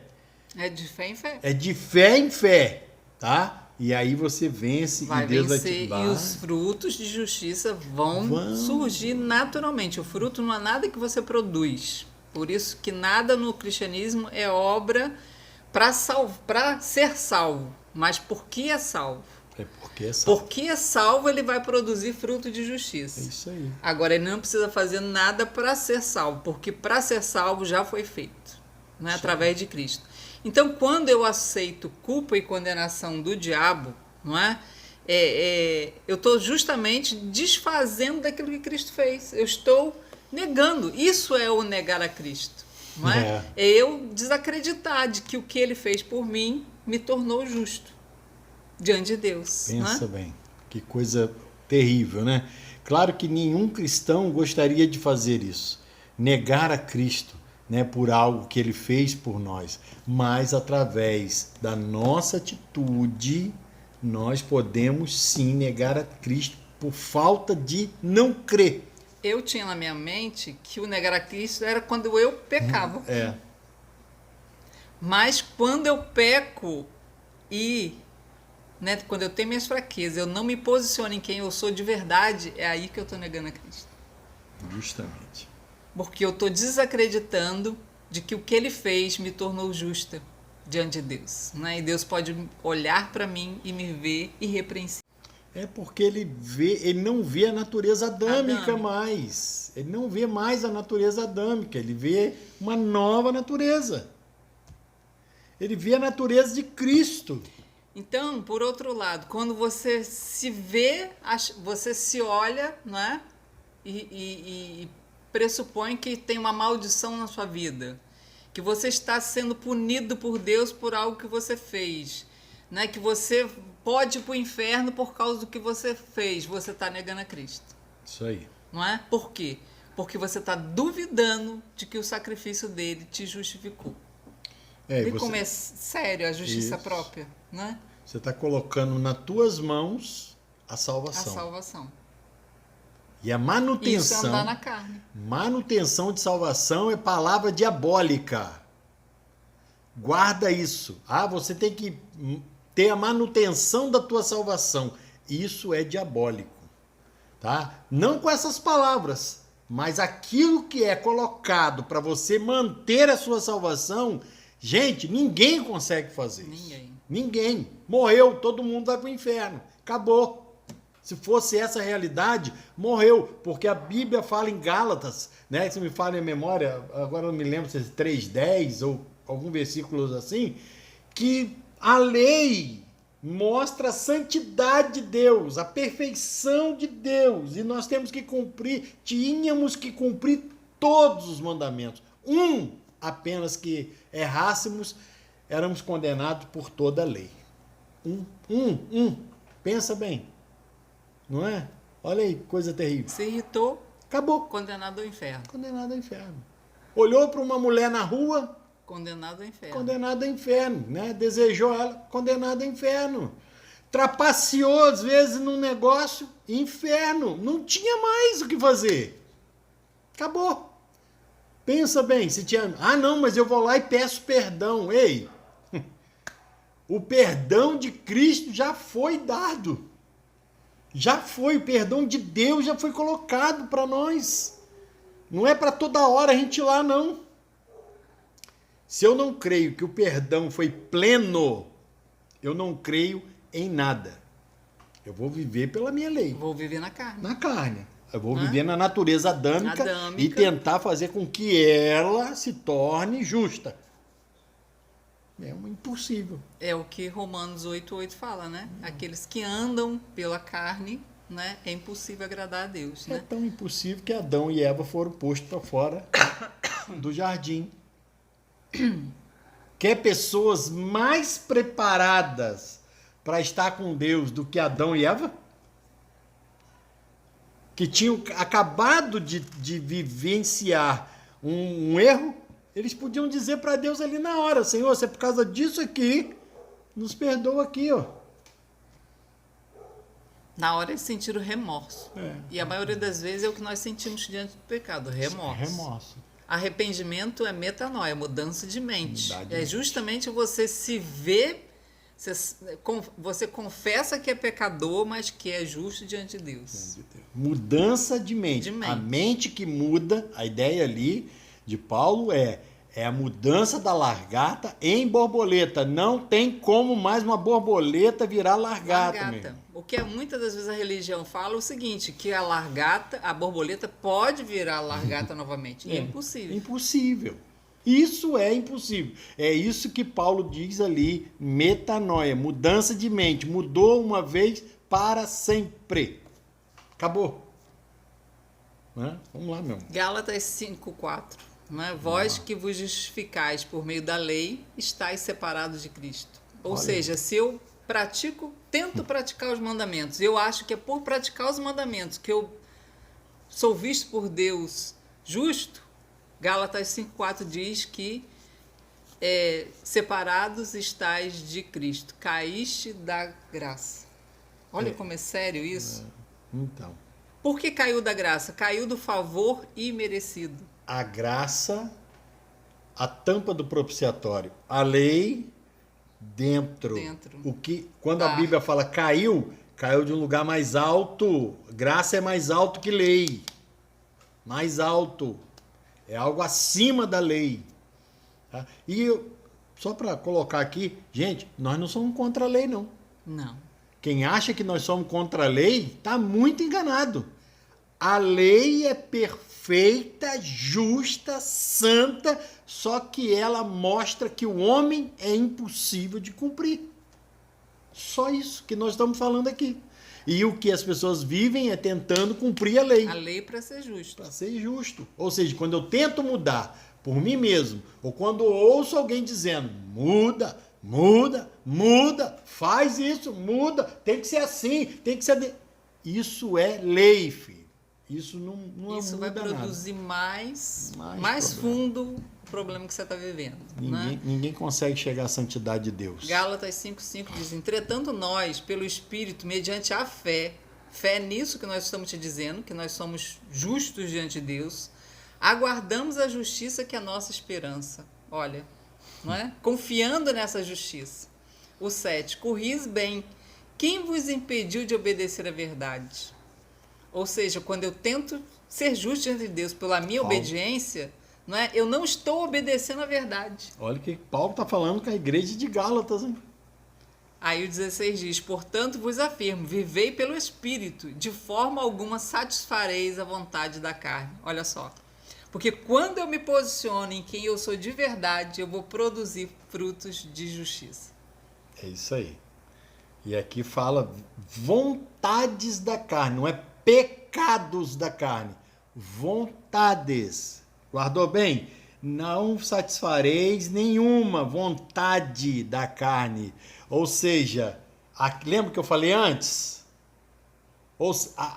É de fé em fé. É de fé em fé, tá? E aí você vence e Deus vai te dar. E os frutos de justiça vão surgir naturalmente. O fruto não é nada que você produz. Por isso que nada no cristianismo é obra para ser salvo. Mas por que é salvo? Porque é salvo. Porque é salvo, ele vai produzir fruto de justiça. É isso aí. Agora, ele não precisa fazer nada para ser salvo, porque para ser salvo já foi feito, né? Através de Cristo. Então, quando eu aceito culpa e condenação do diabo, não é? Eu estou justamente desfazendo daquilo que Cristo fez. Eu estou negando. Isso é o negar a Cristo. Não é? É eu desacreditar de que o que ele fez por mim me tornou justo diante de Deus. Pensa bem, que coisa terrível, né? Claro que nenhum cristão gostaria de fazer isso, negar a Cristo, né, por algo que ele fez por nós, mas através da nossa atitude, nós podemos sim negar a Cristo por falta de não crer. Eu tinha na minha mente que o negar a Cristo era quando eu pecava. Mas quando eu peco e... né, quando eu tenho minhas fraquezas, eu não me posiciono em quem eu sou de verdade, é aí que eu estou negando a Cristo. Justamente. Porque eu estou desacreditando de que o que ele fez me tornou justa diante de Deus. Né? E Deus pode olhar para mim e me ver irrepreensível. É porque ele não vê a natureza adâmica mais. Ele não vê mais a natureza adâmica, ele vê uma nova natureza. Ele vê a natureza de Cristo. Então, por outro lado, quando você se vê, você se olha, não é? E pressupõe que tem uma maldição na sua vida, que você está sendo punido por Deus por algo que você fez, né? Que você pode ir para o inferno por causa do que você fez, você está negando a Cristo. Isso aí. Não é? Por quê? Porque você está duvidando de que o sacrifício dele te justificou. E como é sério a justiça própria, né? Você está colocando nas tuas mãos a salvação. A salvação. E a manutenção... Isso é andar na carne. Manutenção de salvação é palavra diabólica. Guarda isso. Você tem que ter a manutenção da tua salvação. Isso é diabólico. Tá? Não com essas palavras, mas aquilo que é colocado para você manter a sua salvação... Gente, ninguém consegue fazer isso. Ninguém. Morreu, todo mundo vai para o inferno. Acabou. Se fosse essa a realidade, morreu. Porque a Bíblia fala em Gálatas, né? Se me fala em memória, agora eu não me lembro se é 3:10 ou algum versículo assim, que a lei mostra a santidade de Deus, a perfeição de Deus, e nós temos que cumprir, tínhamos que cumprir todos os mandamentos. Apenas que errássemos, éramos condenados por toda a lei. Pensa bem, não é? Olha aí, coisa terrível. Se irritou, acabou. Condenado ao inferno. Condenado ao inferno. Olhou para uma mulher na rua, condenado ao inferno. Condenado ao inferno, né? Desejou ela, condenado ao inferno. Trapaceou às vezes num negócio, inferno. Não tinha mais o que fazer. Acabou. Pensa bem, se tinha, não, mas eu vou lá e peço perdão. Ei, o perdão de Cristo já foi dado. Já foi, o perdão de Deus já foi colocado para nós. Não é para toda hora a gente ir lá, não. Se eu não creio que o perdão foi pleno, eu não creio em nada. Eu vou viver pela minha lei. Vou viver na carne. Na carne. Eu vou viver na natureza adâmica Adâmica e tentar fazer com que ela se torne justa. É impossível. É o que Romanos 8:8 fala, né? Aqueles que andam pela carne, né? É impossível agradar a Deus, né? É tão impossível que Adão e Eva foram postos para fora do jardim. Quer pessoas mais preparadas para estar com Deus do que Adão e Eva? Que tinham acabado de vivenciar um erro, eles podiam dizer para Deus ali na hora: Senhor, se é por causa disso aqui, nos perdoa aqui, ó. Na hora eles sentiram remorso. É. E a maioria das vezes é o que nós sentimos diante do pecado, remorso. Remorso. Arrependimento é metanoia, mudança de mente. Mudar de É mente. justamente você se ver, você confessa que é pecador, mas que é justo diante de Deus. Mudança de mente. De mente. A mente que muda, a ideia ali de Paulo é a mudança da largata em borboleta. Não tem como mais uma borboleta virar largata. Meu. O que muitas das vezes a religião fala é o seguinte, que a largata, a borboleta pode virar largata novamente. É impossível. Impossível. Isso é impossível. É isso que Paulo diz ali, metanoia, mudança de mente. Mudou uma vez para sempre. Acabou. Né? Vamos lá, meu. Gálatas 5:4. Né? Vós que vos justificais por meio da lei, estáis separados de Cristo. Ou Olha. seja, se eu tento praticar os mandamentos, eu acho que é por praticar os mandamentos que eu sou visto por Deus justo, Gálatas 5:4 diz que separados estáis de Cristo, caíste da graça. Olha como é sério isso. Então, Por que caiu da graça? Caiu do favor imerecido. a graça, a tampa do propiciatório, a lei dentro. O que, quando a Bíblia fala caiu de um lugar mais alto. Graça é mais alto que lei. Mais alto. É algo acima da lei. Tá? E só para colocar aqui, gente, nós não somos contra a lei, não. Não. Quem acha que nós somos contra a lei está muito enganado. A lei é perfeita, justa, santa, só que ela mostra que o homem é impossível de cumprir. Só isso que nós estamos falando aqui. E o que as pessoas vivem é tentando cumprir a lei. A lei para ser justo. Para ser justo. Ou seja, quando eu tento mudar por mim mesmo, ou quando eu ouço alguém dizendo, muda, faz isso, muda, tem que ser assim, tem que ser... Isso é lei, filho. Isso não Isso muda vai produzir mais problema. fundo o problema que você está vivendo. Né? Ninguém consegue chegar à santidade de Deus. Gálatas 5:5 diz, entretanto nós, pelo Espírito, mediante a fé nisso que nós estamos te dizendo, que nós somos justos diante de Deus, aguardamos a justiça que é a nossa esperança. Olha, não é? Confiando nessa justiça. O 7, corris bem, quem vos impediu de obedecer à verdade? Ou seja, quando eu tento ser justo diante de Deus pela minha obediência, não é? Eu não estou obedecendo à verdade. Olha o que Paulo está falando com a igreja de Gálatas. Hein? Aí o 16 diz, portanto vos afirmo, vivei pelo Espírito, de forma alguma satisfareis a vontade da carne. Olha só. Porque quando eu me posiciono em quem eu sou de verdade, eu vou produzir frutos de justiça. É isso aí. E aqui fala vontades da carne, não é pecados da carne. Vontades. Guardou bem? Não satisfareis nenhuma vontade da carne. Ou seja, lembra que eu falei antes?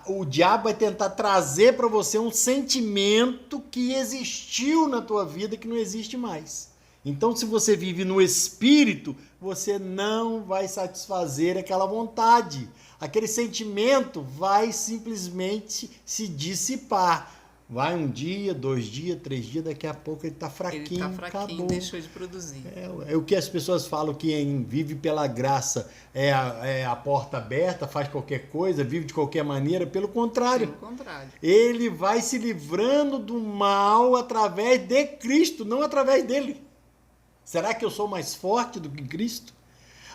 O diabo vai tentar trazer para você um sentimento que existiu na tua vida que não existe mais. Então, se você vive no espírito, você não vai satisfazer aquela vontade. Aquele sentimento vai simplesmente se dissipar. Vai um dia, 2 dias, 3 dias, daqui a pouco ele está fraquinho, ele está fraquinho, acabou. Deixou de produzir. É o que as pessoas falam, que quem vive pela graça é a porta aberta, faz qualquer coisa, vive de qualquer maneira. Pelo contrário. Ele vai se livrando do mal através de Cristo, não através dele. Será que eu sou mais forte do que Cristo?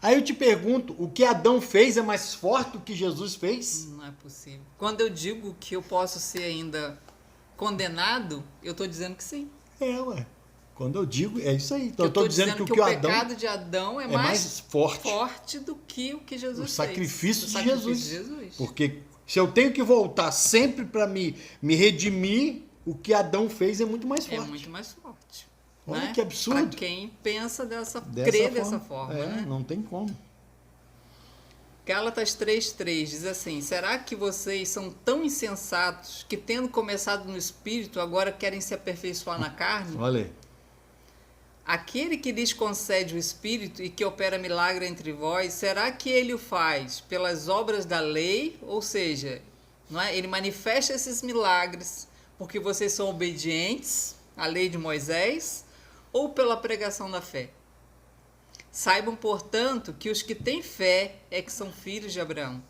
Aí eu te pergunto, o que Adão fez é mais forte do que Jesus fez? Não é possível. Quando eu digo que eu posso ser ainda condenado, eu estou dizendo que sim. Ué. Quando eu digo, é isso aí. Então, eu estou dizendo que o pecado de Adão é mais forte do que o que Jesus fez. O sacrifício de Jesus. Porque se eu tenho que voltar sempre para me redimir, o que Adão fez é muito mais forte. É muito mais forte. Olha, né? Que absurdo. Para quem pensa crê dessa forma. Né? Não tem como. Gálatas 3:3 diz assim: será que vocês são tão insensatos que, tendo começado no Espírito, agora querem se aperfeiçoar na carne? Olha aí. Aquele que lhes concede o Espírito e que opera milagre entre vós, será que ele o faz pelas obras da lei? Ou seja, não é? Ele manifesta esses milagres porque vocês são obedientes à lei de Moisés ou pela pregação da fé? Saibam, portanto, que os que têm fé é que são filhos de Abraão.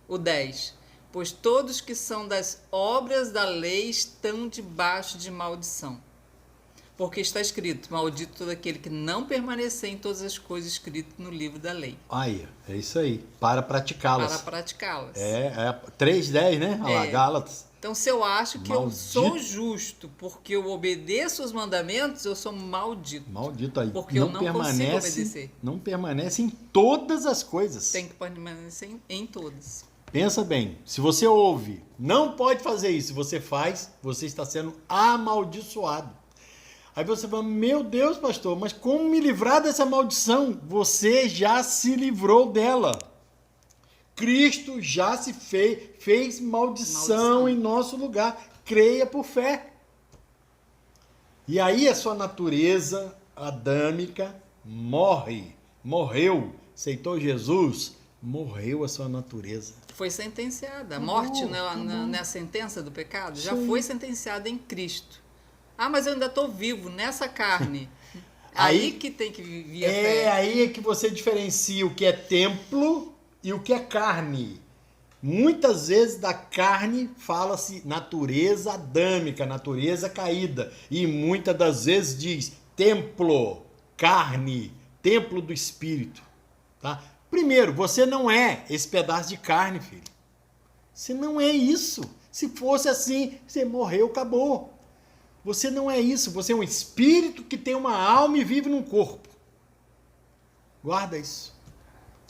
O 10. Pois todos que são das obras da lei estão debaixo de maldição. Porque está escrito, maldito todo aquele que não permanecer em todas as coisas escritas no livro da lei. Aí, é isso aí. Para praticá-las. Para praticá-las. 3:10, né? Olha lá, Gálatas. Então, se eu acho que eu sou justo porque eu obedeço os mandamentos, eu sou maldito. Maldito aí. Porque eu não consigo obedecer. Não permanece em todas as coisas. Tem que permanecer em todas. Pensa bem, se você ouve, não pode fazer isso. Se você faz, você está sendo amaldiçoado. Aí você fala, meu Deus, pastor, mas como me livrar dessa maldição? Você já se livrou dela. Cristo já se fez maldição em nosso lugar. Creia por fé. E aí a sua natureza adâmica morreu. Aceitou Jesus, morreu a sua natureza. Foi sentenciada. A morte não é a sentença do pecado? Já foi sentenciada em Cristo. Ah, mas eu ainda estou vivo nessa carne. Aí que tem que vir a fé. Aí é que você diferencia o que é templo e o que é carne. Muitas vezes da carne fala-se natureza adâmica, natureza caída. E muitas das vezes diz templo, carne, templo do Espírito. Tá? Primeiro, você não é esse pedaço de carne, filho. Você não é isso. Se fosse assim, você morreu, acabou. Você não é isso. Você é um espírito que tem uma alma e vive num corpo. Guarda isso.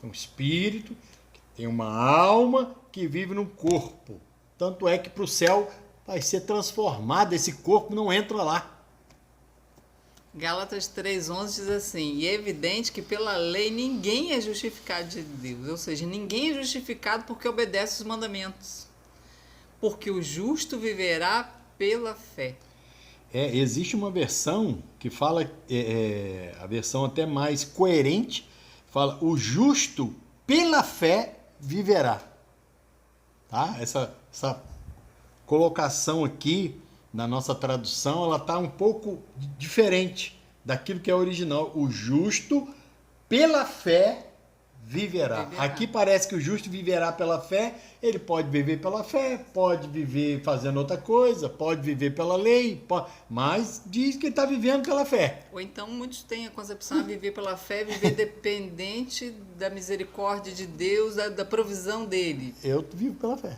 Um espírito que tem uma alma que vive num corpo. Tanto é que para o céu vai ser transformado. Esse corpo não entra lá. Gálatas 3:11 diz assim: e é evidente que pela lei ninguém é justificado de Deus. Ou seja, ninguém é justificado porque obedece os mandamentos. Porque o justo viverá pela fé. Existe uma versão que fala, a versão até mais coerente, fala, o justo pela fé viverá. Tá? Essa colocação aqui, na nossa tradução, ela está um pouco diferente daquilo que é original. O justo pela fé viverá. Aqui parece que o justo viverá pela fé Ele pode viver pela fé, pode viver fazendo outra coisa, pode viver pela lei, mas diz que ele está vivendo pela fé. Ou então muitos têm a concepção de viver pela fé, viver dependente da misericórdia de Deus, da provisão dele. Eu vivo pela fé.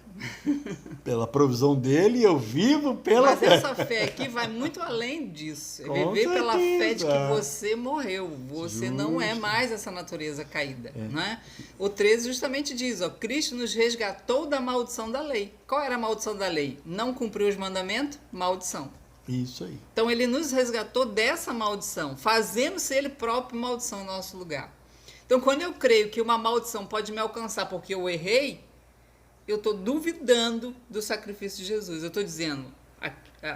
Pela provisão dele, eu vivo pela fé. Mas essa fé aqui vai muito além disso. É viver pela fé de que você morreu. Você não é mais essa natureza caída. Né? O 13 justamente diz, ó, Cristo nos resgatou da maldição da lei. Qual era a maldição da lei? Não cumprir os mandamentos? Maldição. Isso aí. Então ele nos resgatou dessa maldição, fazendo-se ele próprio maldição no nosso lugar. Então quando eu creio que uma maldição pode me alcançar porque eu errei, eu estou duvidando do sacrifício de Jesus. Eu estou dizendo,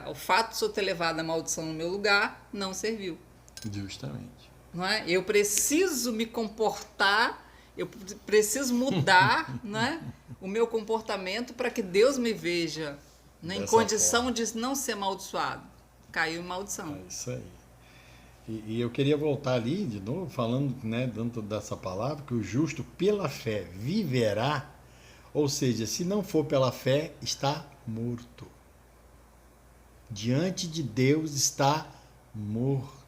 o fato de eu ter levado a maldição no meu lugar não serviu. Justamente. Não é? Eu preciso me comportar, eu preciso mudar, né, o meu comportamento para que Deus me veja, né, em condição forma de não ser amaldiçoado. Caiu em maldição. É isso aí. E eu queria voltar ali de novo, falando, né, dentro dessa palavra, que o justo pela fé viverá, ou seja, se não for pela fé, está morto. Diante de Deus está morto.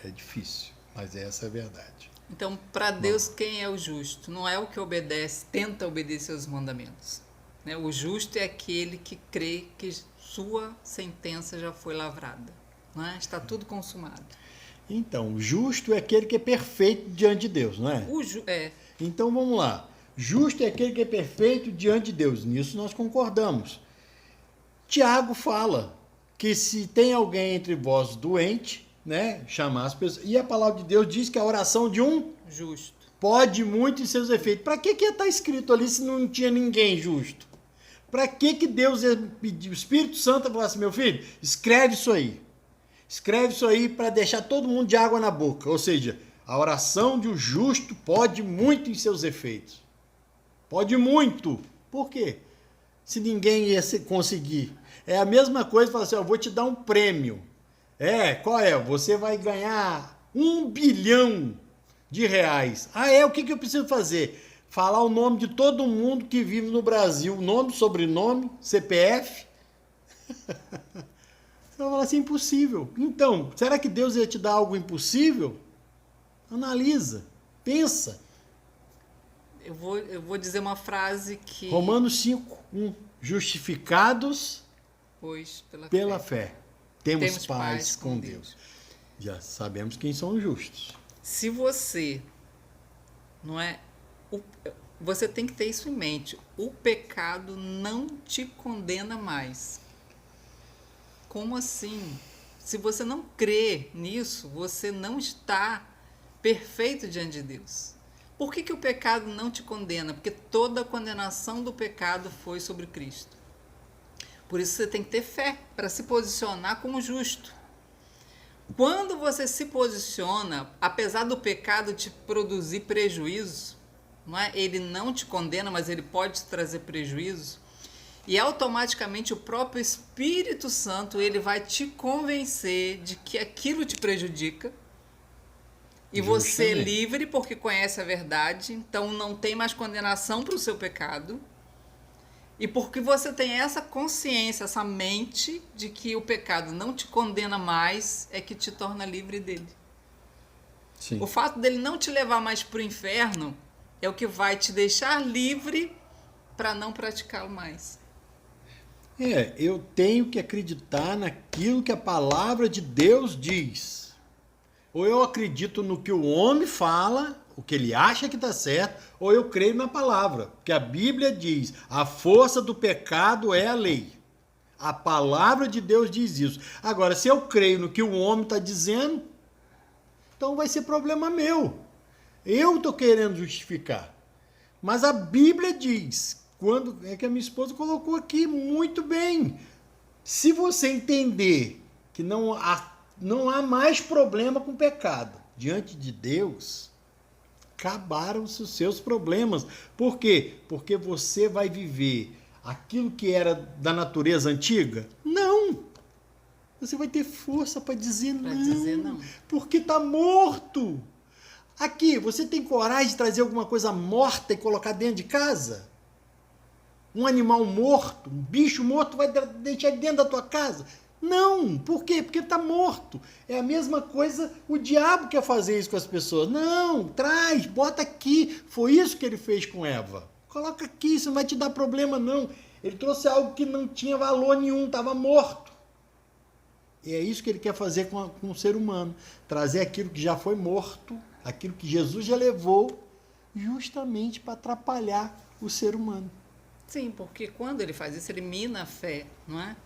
É difícil, mas essa é a verdade. Então, para Deus, quem é o justo? Não é o que obedece, tenta obedecer os mandamentos. Né? O justo é aquele que crê que sua sentença já foi lavrada. Né? Está tudo consumado. Então, o justo é aquele que é perfeito diante de Deus, não é? Então, vamos lá. Justo é aquele que é perfeito diante de Deus. Nisso nós concordamos. Tiago fala que se tem alguém entre vós doente, né, chamar as pessoas. E a palavra de Deus diz que a oração de um justo pode muito em seus efeitos. Para que está escrito ali se não tinha ninguém justo? Para que Deus ia pedir? O Espírito Santo falou assim, meu filho, escreve isso aí. Escreve isso aí para deixar todo mundo de água na boca. Ou seja, a oração de um justo pode muito em seus efeitos. Pode muito. Por quê? Se ninguém ia conseguir. É a mesma coisa, falar assim, eu vou te dar um prêmio. Qual é? Você vai ganhar R$1 bilhão. O que eu preciso fazer? Falar o nome de todo mundo que vive no Brasil. Nome, sobrenome, CPF. Você vai falar assim, impossível. Então, será que Deus ia te dar algo impossível? Analisa, pensa. Eu vou dizer uma frase que... Romanos 5:1. Justificados pois pela fé. Temos paz com Deus. Já sabemos quem são os justos. Se você, você tem que ter isso em mente. O pecado não te condena mais. Como assim? Se você não crê nisso, você não está perfeito diante de Deus. Por que o pecado não te condena? Porque toda a condenação do pecado foi sobre Cristo. Por isso você tem que ter fé para se posicionar como justo. Quando você se posiciona, apesar do pecado te produzir prejuízo, ele não te condena, mas ele pode te trazer prejuízo, e automaticamente o próprio Espírito Santo ele vai te convencer de que aquilo te prejudica, e você é livre porque conhece a verdade, então não tem mais condenação para o seu pecado. E porque você tem essa consciência, essa mente de que o pecado não te condena mais, é que te torna livre dele. Sim. O fato dele não te levar mais para o inferno é o que vai te deixar livre para não praticá-lo mais. Eu tenho que acreditar naquilo que a palavra de Deus diz. Ou eu acredito no que o homem fala, o que ele acha que está certo, ou eu creio na palavra. Porque a Bíblia diz, a força do pecado é a lei. A palavra de Deus diz isso. Agora, se eu creio no que o homem está dizendo, então vai ser problema meu. Eu estou querendo justificar. Mas a Bíblia diz, quando é que a minha esposa colocou aqui muito bem. Se você entender que não há mais problema com o pecado diante de Deus, acabaram-se os seus problemas. Por quê? Porque você vai viver aquilo que era da natureza antiga? Não! Você vai ter força para dizer não. Porque está morto. Aqui, você tem coragem de trazer alguma coisa morta e colocar dentro de casa? Um animal morto, um bicho morto vai deixar dentro da tua casa? Não, por quê? Porque está morto. É a mesma coisa, o diabo quer fazer isso com as pessoas. Não, traz, bota aqui. Foi isso que ele fez com Eva. Coloca aqui, isso não vai te dar problema não. Ele trouxe algo que não tinha valor nenhum, estava morto. E é isso que ele quer fazer com o ser humano. Trazer aquilo que já foi morto, aquilo que Jesus já levou, justamente para atrapalhar o ser humano. Sim, porque quando ele faz isso, ele mina a fé, não é?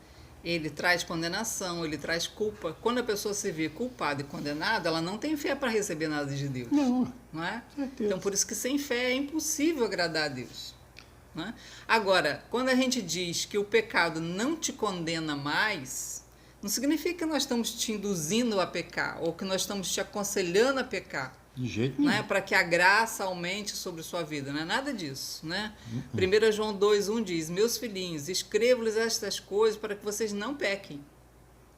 Ele traz condenação, ele traz culpa. Quando a pessoa se vê culpada e condenada, ela não tem fé para receber nada de Deus. Não é? Certeza. Então, por isso que sem fé é impossível agradar a Deus. Não é? Agora, quando a gente diz que o pecado não te condena mais, não significa que nós estamos te induzindo a pecar ou que nós estamos te aconselhando a pecar. De jeito nenhum. Né? Para que a graça aumente sobre sua vida, não é nada disso, né? 1 João 2:1 diz: meus filhinhos, escrevo-lhes estas coisas para que vocês não pequem.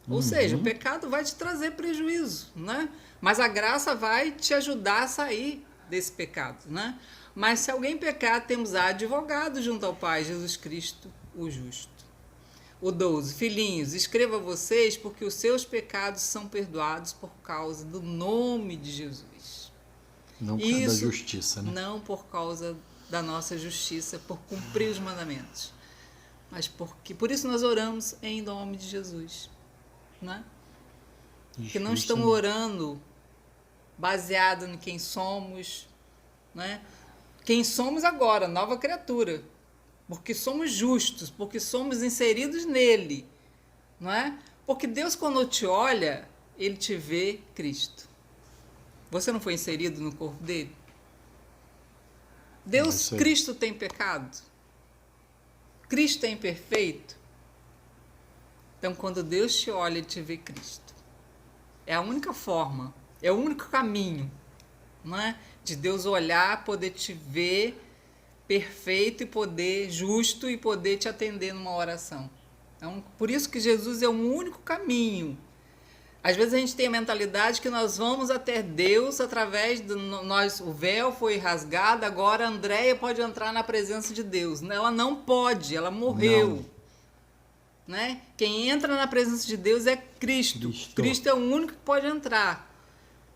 Ou seja, o pecado vai te trazer prejuízo, né? Mas a graça vai te ajudar a sair desse pecado, né? Mas se alguém pecar, temos advogado junto ao Pai, Jesus Cristo, o justo. O 12, filhinhos, escreva a vocês porque os seus pecados são perdoados por causa do nome de Jesus. Não por causa da justiça, né? Não por causa da nossa justiça, por cumprir os mandamentos. Mas porque por isso nós oramos em nome de Jesus. Né? Porque não estamos orando baseado em quem somos. Né? Quem somos agora, nova criatura. Porque somos justos, porque somos inseridos nele. Não é? Porque Deus, quando te olha, ele te vê Cristo. Você não foi inserido no corpo dele? Deus, Cristo tem pecado? Cristo é imperfeito? Então, quando Deus te olha, ele te vê Cristo. É a única forma, é o único caminho, não é? De Deus olhar, poder te ver perfeito e poder, justo e poder te atender numa oração. Então, por isso que Jesus é o único caminho. Às vezes a gente tem a mentalidade que nós vamos até Deus através do o véu foi rasgado, agora a Andréia pode entrar na presença de Deus. Ela não pode, ela morreu. Não. Né? Quem entra na presença de Deus é Cristo. Cristo é o único que pode entrar.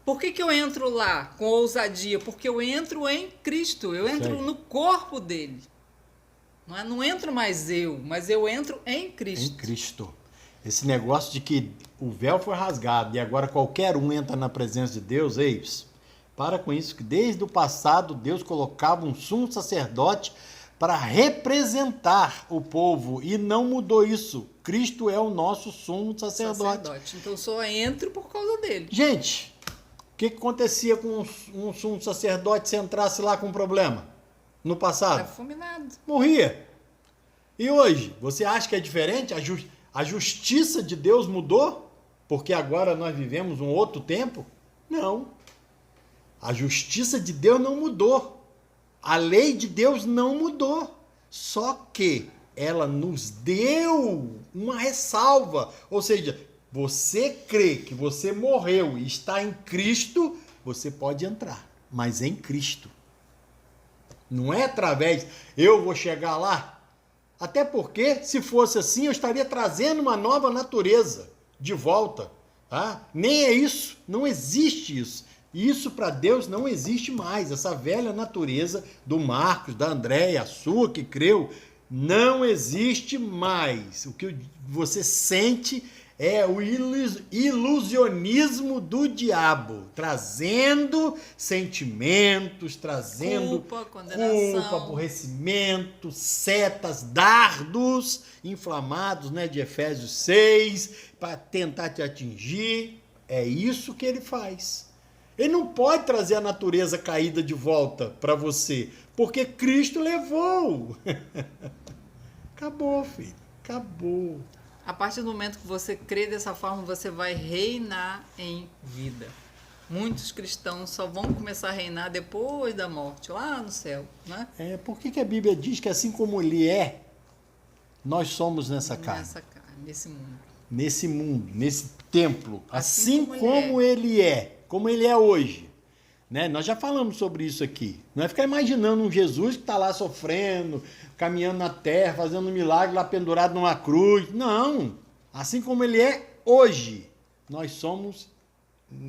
Por que eu entro lá com ousadia? Porque eu entro em Cristo, eu entro no corpo dele. Não entro mais eu, mas eu entro em Cristo. Em Cristo. Esse negócio de que o véu foi rasgado e agora qualquer um entra na presença de Deus, para com isso, que desde o passado Deus colocava um sumo sacerdote para representar o povo e não mudou isso. Cristo é o nosso sumo sacerdote. Então só entro por causa dele. Gente, o que acontecia com um sumo sacerdote se entrasse lá com um problema no passado? Era fulminado. Morria. E hoje, você acha que é diferente? A justiça de Deus mudou? Porque agora nós vivemos um outro tempo? Não. A justiça de Deus não mudou. A lei de Deus não mudou. Só que ela nos deu uma ressalva. Ou seja, você crê que você morreu e está em Cristo, você pode entrar. Mas em Cristo. Não é através, eu vou chegar lá. Até porque, se fosse assim, eu estaria trazendo uma nova natureza de volta. Tá? Nem é isso, não existe isso. Isso para Deus não existe mais. Essa velha natureza do Marcos, da Andréia, a sua que creu, não existe mais. O que você sente é o ilusionismo do diabo, trazendo sentimentos, trazendo culpa, condenação, aborrecimento, setas, dardos inflamados, né, de Efésios 6, para tentar te atingir. É isso que ele faz. Ele não pode trazer a natureza caída de volta para você, porque Cristo levou. Acabou, filho. Acabou. A partir do momento que você crê dessa forma, você vai reinar em vida. Muitos cristãos só vão começar a reinar depois da morte, lá no céu. Né? Por que a Bíblia diz que assim como ele é, nós somos nessa carne? Nessa carne, nesse mundo. Nesse mundo, nesse templo. Assim como ele é, como ele é hoje. né? Nós já falamos sobre isso aqui. Não é ficar imaginando um Jesus que está lá sofrendo, caminhando na terra, fazendo um milagre lá pendurado numa cruz. Não! Assim como ele é hoje, nós somos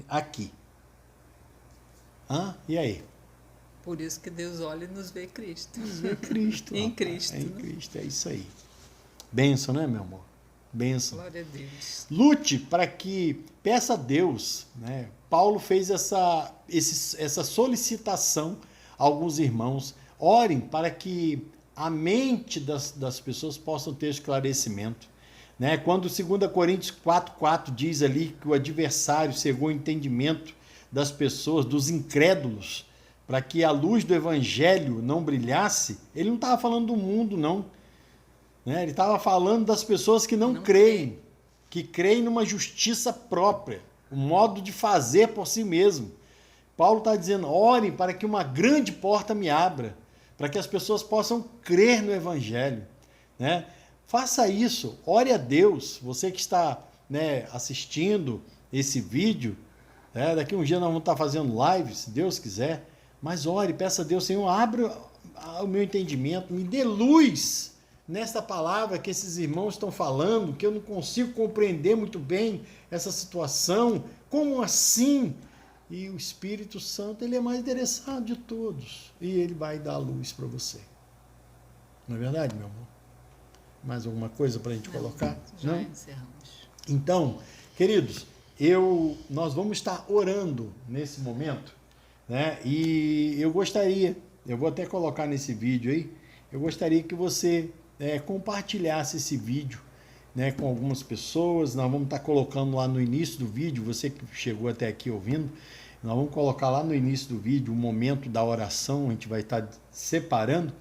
aqui. E aí? Por isso que Deus olha e nos vê Cristo. Nos vê Cristo. Em rapaz. Cristo. Em né? Cristo, é isso aí. Bênção, né, meu amor? Bênção. Glória a Deus. Lute para que, peça a Deus, né? Paulo fez essa solicitação a alguns irmãos. Orem para que a mente das pessoas possam ter esclarecimento. Né? Quando 2 Coríntios 4,4 diz ali que o adversário cegou o entendimento das pessoas, dos incrédulos, para que a luz do evangelho não brilhasse, ele não estava falando do mundo, não. Né? Ele estava falando das pessoas que não creem, que creem numa justiça própria, um modo de fazer por si mesmo. Paulo está dizendo, ore para que uma grande porta me abra, para que as pessoas possam crer no evangelho. Né? Faça isso, ore a Deus, você que está, né, assistindo esse vídeo, né? Daqui um dia nós vamos estar fazendo live, se Deus quiser, mas ore, peça a Deus, Senhor, abra o meu entendimento, me dê luz nesta palavra que esses irmãos estão falando, que eu não consigo compreender muito bem essa situação, como assim? E o Espírito Santo, ele é mais interessado de todos, e ele vai dar luz para você. Não é verdade, meu amor? Mais alguma coisa para a gente colocar? Já Não? encerramos. Então, queridos, nós vamos estar orando nesse momento, né? E eu vou até colocar nesse vídeo aí, eu gostaria que você compartilhasse esse vídeo, né, com algumas pessoas. Nós vamos estar colocando lá no início do vídeo, você que chegou até aqui ouvindo, nós vamos colocar lá no início do vídeo o momento da oração, a gente vai estar separando,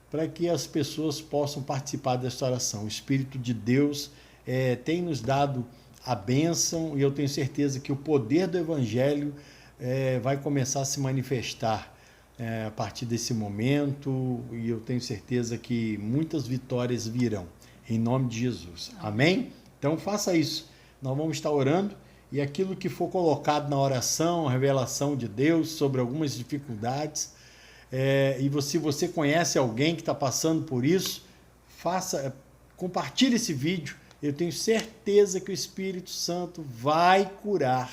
para que as pessoas possam participar dessa oração. O Espírito de Deus tem nos dado a bênção, e eu tenho certeza que o poder do Evangelho vai começar a se manifestar a partir desse momento, e eu tenho certeza que muitas vitórias virão, em nome de Jesus. Amém? Então faça isso. Nós vamos estar orando, e aquilo que for colocado na oração, a revelação de Deus sobre algumas dificuldades, e se você conhece alguém que está passando por isso, compartilhe esse vídeo. Eu tenho certeza que o Espírito Santo vai curar,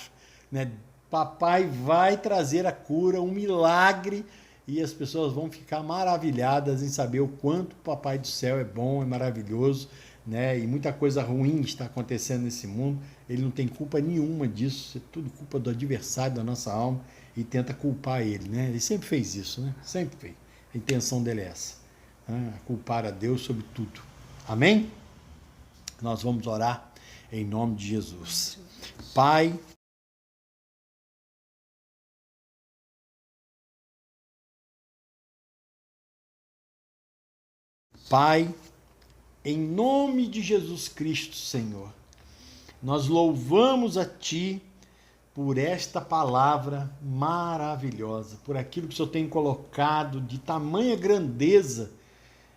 né? Papai vai trazer a cura, um milagre, e as pessoas vão ficar maravilhadas em saber o quanto o Papai do Céu é bom, é maravilhoso, né? E muita coisa ruim está acontecendo nesse mundo. Ele não tem culpa nenhuma disso, é tudo culpa do adversário da nossa alma, e tenta culpar ele, né? Ele sempre fez isso, né? Sempre fez. A intenção dele é essa, né? Culpar a Deus sobre tudo. Amém? Nós vamos orar em nome de Jesus. Pai, em nome de Jesus Cristo, Senhor, nós louvamos a Ti por esta palavra maravilhosa, por aquilo que o Senhor tem colocado de tamanha grandeza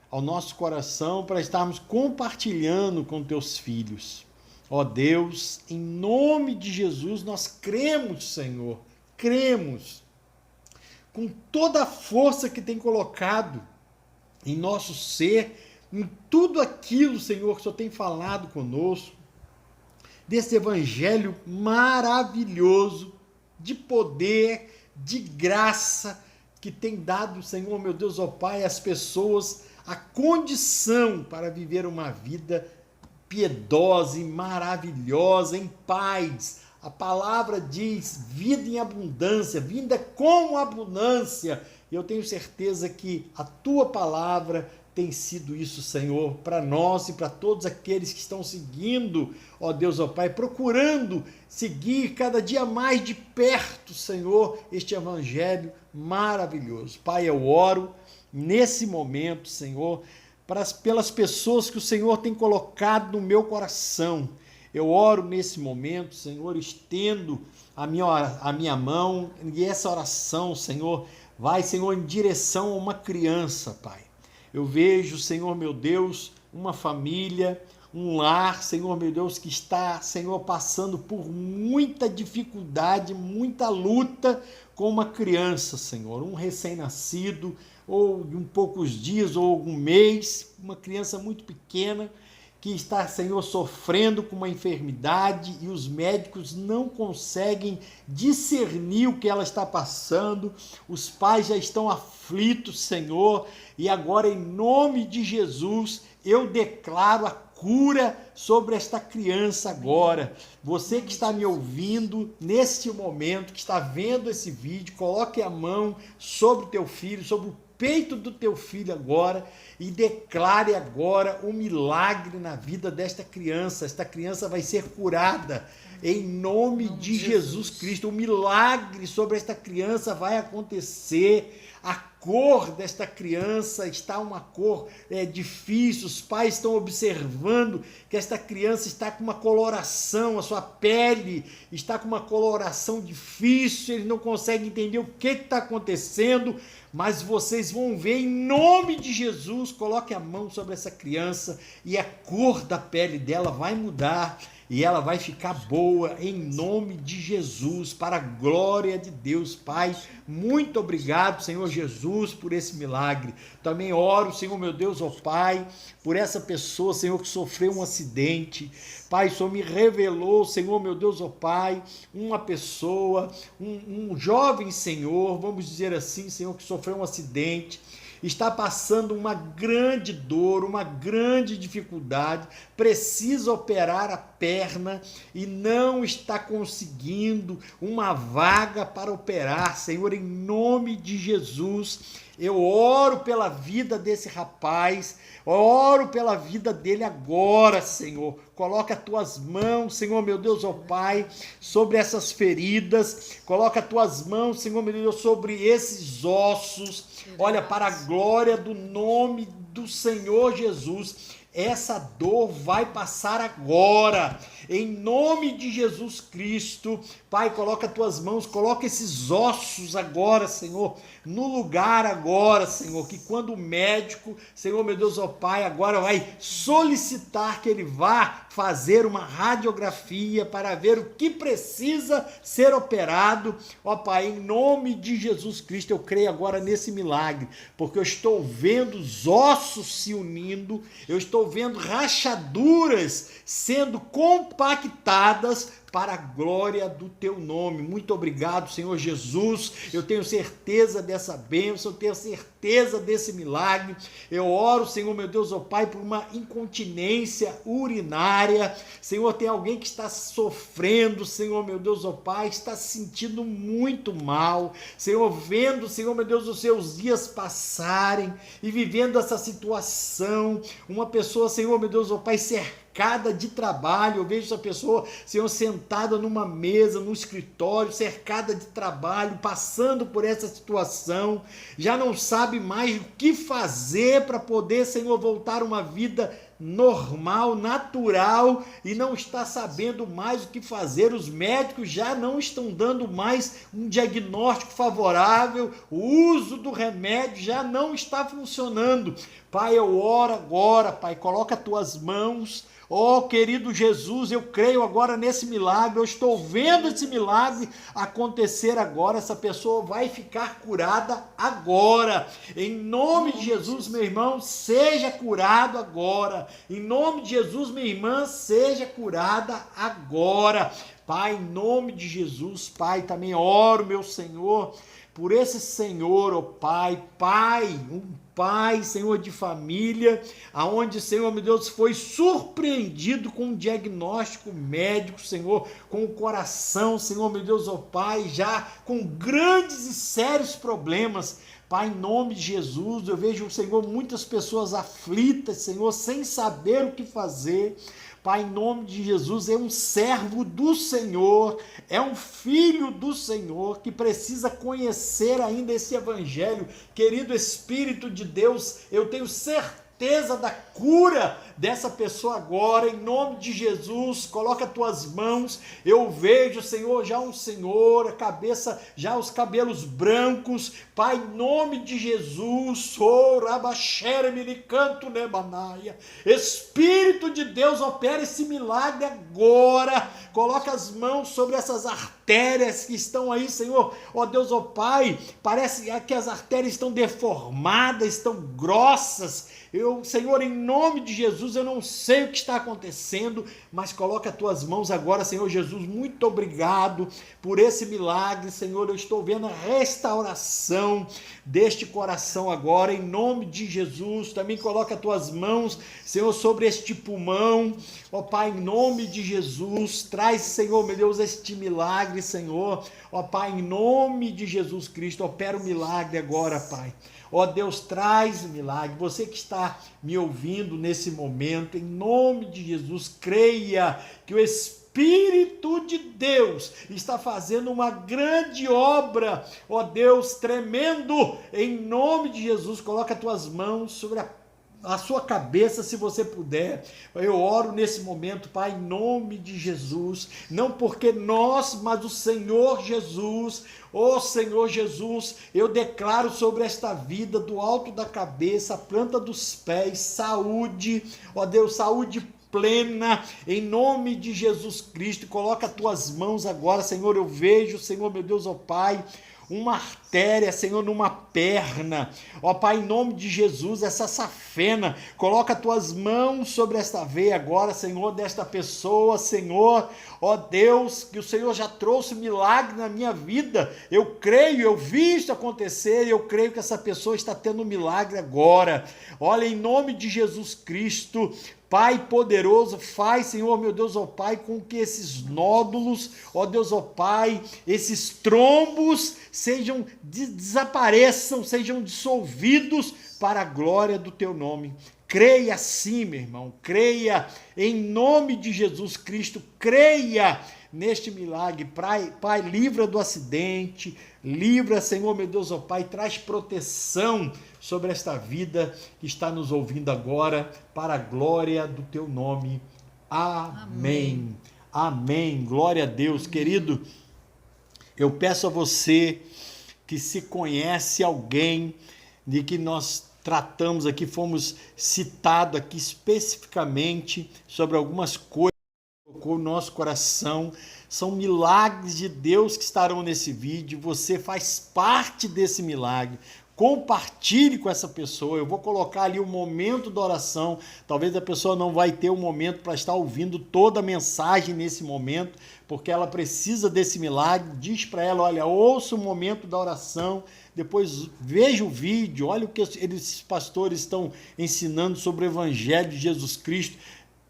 ao nosso coração para estarmos compartilhando com Teus filhos. Ó Deus, em nome de Jesus, nós cremos, Senhor, cremos com toda a força que tem colocado em nosso ser, em tudo aquilo, Senhor, que o Senhor tem falado conosco, desse evangelho maravilhoso, de poder, de graça, que tem dado, Senhor, meu Deus, ó Pai, às pessoas a condição para viver uma vida piedosa e maravilhosa, em paz. A palavra diz vida em abundância, vida com abundância. E eu tenho certeza que a Tua palavra tem sido isso, Senhor, para nós e para todos aqueles que estão seguindo, ó Deus, ó Pai, procurando seguir cada dia mais de perto, Senhor, este evangelho maravilhoso. Pai, eu oro nesse momento, Senhor, pelas pessoas que o Senhor tem colocado no meu coração. Eu oro nesse momento, Senhor, estendo a minha mão, e essa oração, Senhor, vai, Senhor, em direção a uma criança, Pai. Eu vejo, Senhor, meu Deus, uma família, um lar, Senhor meu Deus, que está, Senhor, passando por muita dificuldade, muita luta com uma criança, Senhor, um recém-nascido, ou de poucos dias, ou algum mês, uma criança muito pequena, que está, Senhor, sofrendo com uma enfermidade e os médicos não conseguem discernir o que ela está passando, os pais já estão aflitos, Senhor, e agora, em nome de Jesus, eu declaro a cura sobre esta criança agora. Você que está me ouvindo neste momento, que está vendo esse vídeo, coloque a mão sobre o teu filho, sobre o peito do teu filho agora e declare agora um milagre na vida desta criança. Esta criança vai ser curada em nome de Jesus Cristo. Um milagre sobre esta criança vai acontecer. A cor desta criança está uma cor difícil, os pais estão observando que esta criança está com uma coloração, a sua pele está com uma coloração difícil, eles não conseguem entender o que está acontecendo, mas vocês vão ver em nome de Jesus. Coloque a mão sobre essa criança e a cor da pele dela vai mudar e ela vai ficar boa em nome de Jesus, para a glória de Deus. Pai, muito obrigado, Senhor Jesus, por esse milagre. Também oro, Senhor meu Deus, ó Pai, por essa pessoa, Senhor, que sofreu um acidente. Pai, o Senhor me revelou, Senhor meu Deus, ó Pai, uma pessoa, um jovem, Senhor, vamos dizer assim, Senhor, que sofreu um acidente, está passando uma grande dor, uma grande dificuldade, precisa operar a perna e não está conseguindo uma vaga para operar. Senhor, em nome de Jesus, eu oro pela vida desse rapaz, oro pela vida dele agora, Senhor. Coloca as tuas mãos, Senhor meu Deus, ó Pai, sobre essas feridas. Coloca as tuas mãos, Senhor meu Deus, sobre esses ossos. Olha, para a glória do nome do Senhor Jesus, essa dor vai passar agora, em nome de Jesus Cristo. Pai, coloca as tuas mãos, coloca esses ossos agora, Senhor, no lugar agora, Senhor, que quando o médico, Senhor meu Deus, ó Pai, agora vai solicitar que ele vá fazer uma radiografia para ver o que precisa ser operado, ó Pai, em nome de Jesus Cristo, eu creio agora nesse milagre, porque eu estou vendo os ossos se unindo, eu estou vendo rachaduras sendo compactadas para a glória do teu nome. Muito obrigado, Senhor Jesus. Eu tenho certeza dessa bênção, eu tenho certeza desse milagre. Eu oro, Senhor meu Deus, ó Pai, por uma incontinência urinária. Senhor, tem alguém que está sofrendo, Senhor meu Deus, ó Pai, está se sentindo muito mal. Senhor, vendo, Senhor meu Deus, os seus dias passarem e vivendo essa situação. Uma pessoa, Senhor meu Deus, ó Pai, cercada de trabalho. Eu vejo essa pessoa, Senhor, sentada numa mesa, num escritório, cercada de trabalho, passando por essa situação, já não sabe mais o que fazer para poder, Senhor, voltar a uma vida normal, natural, e não está sabendo mais o que fazer. Os médicos já não estão dando mais um diagnóstico favorável, o uso do remédio já não está funcionando. Pai, eu oro agora, Pai, coloca as tuas mãos. Oh, querido Jesus, eu creio agora nesse milagre, eu estou vendo esse milagre acontecer agora, essa pessoa vai ficar curada agora, em nome de Jesus, meu irmão, seja curado agora, em nome de Jesus, minha irmã, seja curada agora, Pai, em nome de Jesus, Pai, também oro, meu Senhor, por esse Senhor, oh Pai, Pai, Senhor, de família, aonde, Senhor, meu Deus, foi surpreendido com um diagnóstico médico, Senhor, com o coração, Senhor, meu Deus, ó Pai, já com grandes e sérios problemas. Pai, em nome de Jesus, eu vejo, Senhor, muitas pessoas aflitas, Senhor, sem saber o que fazer. Pai, em nome de Jesus, é um servo do Senhor, é um filho do Senhor que precisa conhecer ainda esse evangelho. Querido Espírito de Deus, eu tenho certeza da cura dessa pessoa agora, em nome de Jesus. Coloca as tuas mãos. Eu vejo, Senhor, já um senhor, a cabeça, já os cabelos brancos. Pai, em nome de Jesus. Espírito de Deus, opera esse milagre agora. Coloca as mãos sobre essas artérias que estão aí, Senhor. Ó Deus, ó Pai, parece que as artérias estão deformadas, estão grossas. Senhor, em nome de Jesus, eu não sei o que está acontecendo, mas coloca as tuas mãos agora, Senhor Jesus. Muito obrigado por esse milagre, Senhor. Eu estou vendo a restauração deste coração agora, em nome de Jesus. Também coloca as tuas mãos, Senhor, sobre este pulmão. Ó Pai, em nome de Jesus, traz, Senhor, meu Deus, este milagre, Senhor. Ó Pai, em nome de Jesus Cristo, opera o milagre agora, Pai. Ó Deus, traz o milagre. Você que está me ouvindo nesse momento, em nome de Jesus, creia que o Espírito de Deus está fazendo uma grande obra. Ó Deus, tremendo, em nome de Jesus, coloca as tuas mãos sobre a sua cabeça, se você puder. Eu oro nesse momento, Pai, em nome de Jesus, não porque nós, mas o Senhor Jesus. Ó Senhor Jesus, eu declaro sobre esta vida, do alto da cabeça, a planta dos pés, saúde, ó Deus, saúde plena, em nome de Jesus Cristo. Coloca as tuas mãos agora, Senhor. Eu vejo, Senhor, meu Deus, ó Pai, uma artéria, Senhor, numa perna. Ó Pai, em nome de Jesus, essa safena, coloca as tuas mãos sobre esta veia agora, Senhor, desta pessoa, Senhor. Ó Deus, que o Senhor já trouxe milagre na minha vida. Eu creio, eu vi isso acontecer, eu creio que essa pessoa está tendo um milagre agora. Olha, em nome de Jesus Cristo, Pai poderoso, faz, Senhor, meu Deus, ó Pai, com que esses nódulos, ó Deus, ó Pai, esses trombos desapareçam, sejam dissolvidos para a glória do Teu nome. Creia sim, meu irmão, creia em nome de Jesus Cristo, creia neste milagre. Pai, livra do acidente, livra, Senhor, meu Deus, ó Pai, traz proteção sobre esta vida que está nos ouvindo agora, para a glória do Teu nome. Amém. Amém. Glória a Deus. Querido, eu peço a você que se conhece alguém de que nós tratamos aqui, fomos citados aqui especificamente sobre algumas coisas que tocou o nosso coração. São milagres de Deus que estarão nesse vídeo. Você faz parte desse milagre. Compartilhe com essa pessoa. Eu vou colocar ali o momento da oração. Talvez a pessoa não vai ter um momento para estar ouvindo toda a mensagem nesse momento, porque ela precisa desse milagre. Diz para ela, olha, ouça o momento da oração, depois veja o vídeo, olha o que esses pastores estão ensinando sobre o Evangelho de Jesus Cristo.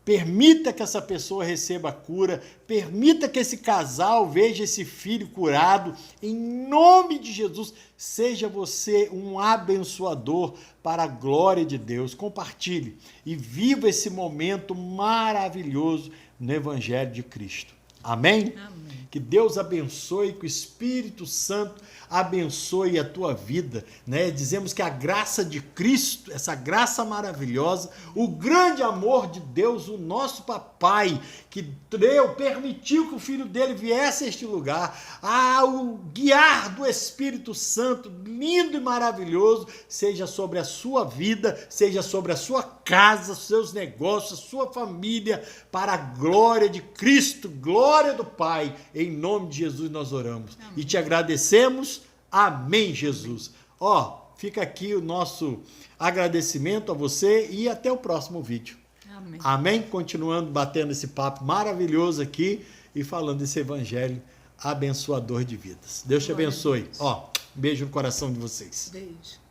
Permita que essa pessoa receba a cura, permita que esse casal veja esse filho curado, em nome de Jesus. Seja você um abençoador para a glória de Deus. Compartilhe e viva esse momento maravilhoso no Evangelho de Cristo. Amém? Amém. Que Deus abençoe, que o Espírito Santo abençoe a tua vida, né? Dizemos que a graça de Cristo, essa graça maravilhosa, o grande amor de Deus, o nosso papai, que permitiu que o filho dele viesse a este lugar, o guiar do Espírito Santo, lindo e maravilhoso, seja sobre a sua vida, seja sobre a sua casa, seus negócios, sua família, para a glória de Cristo, glória do Pai. Em nome de Jesus nós oramos. Amém. E te agradecemos. Amém, Jesus. Fica aqui o nosso agradecimento a você e até o próximo vídeo. Amém. Amém? Continuando batendo esse papo maravilhoso aqui e falando desse evangelho abençoador de vidas. Deus te abençoe. Um beijo no coração de vocês. Beijo.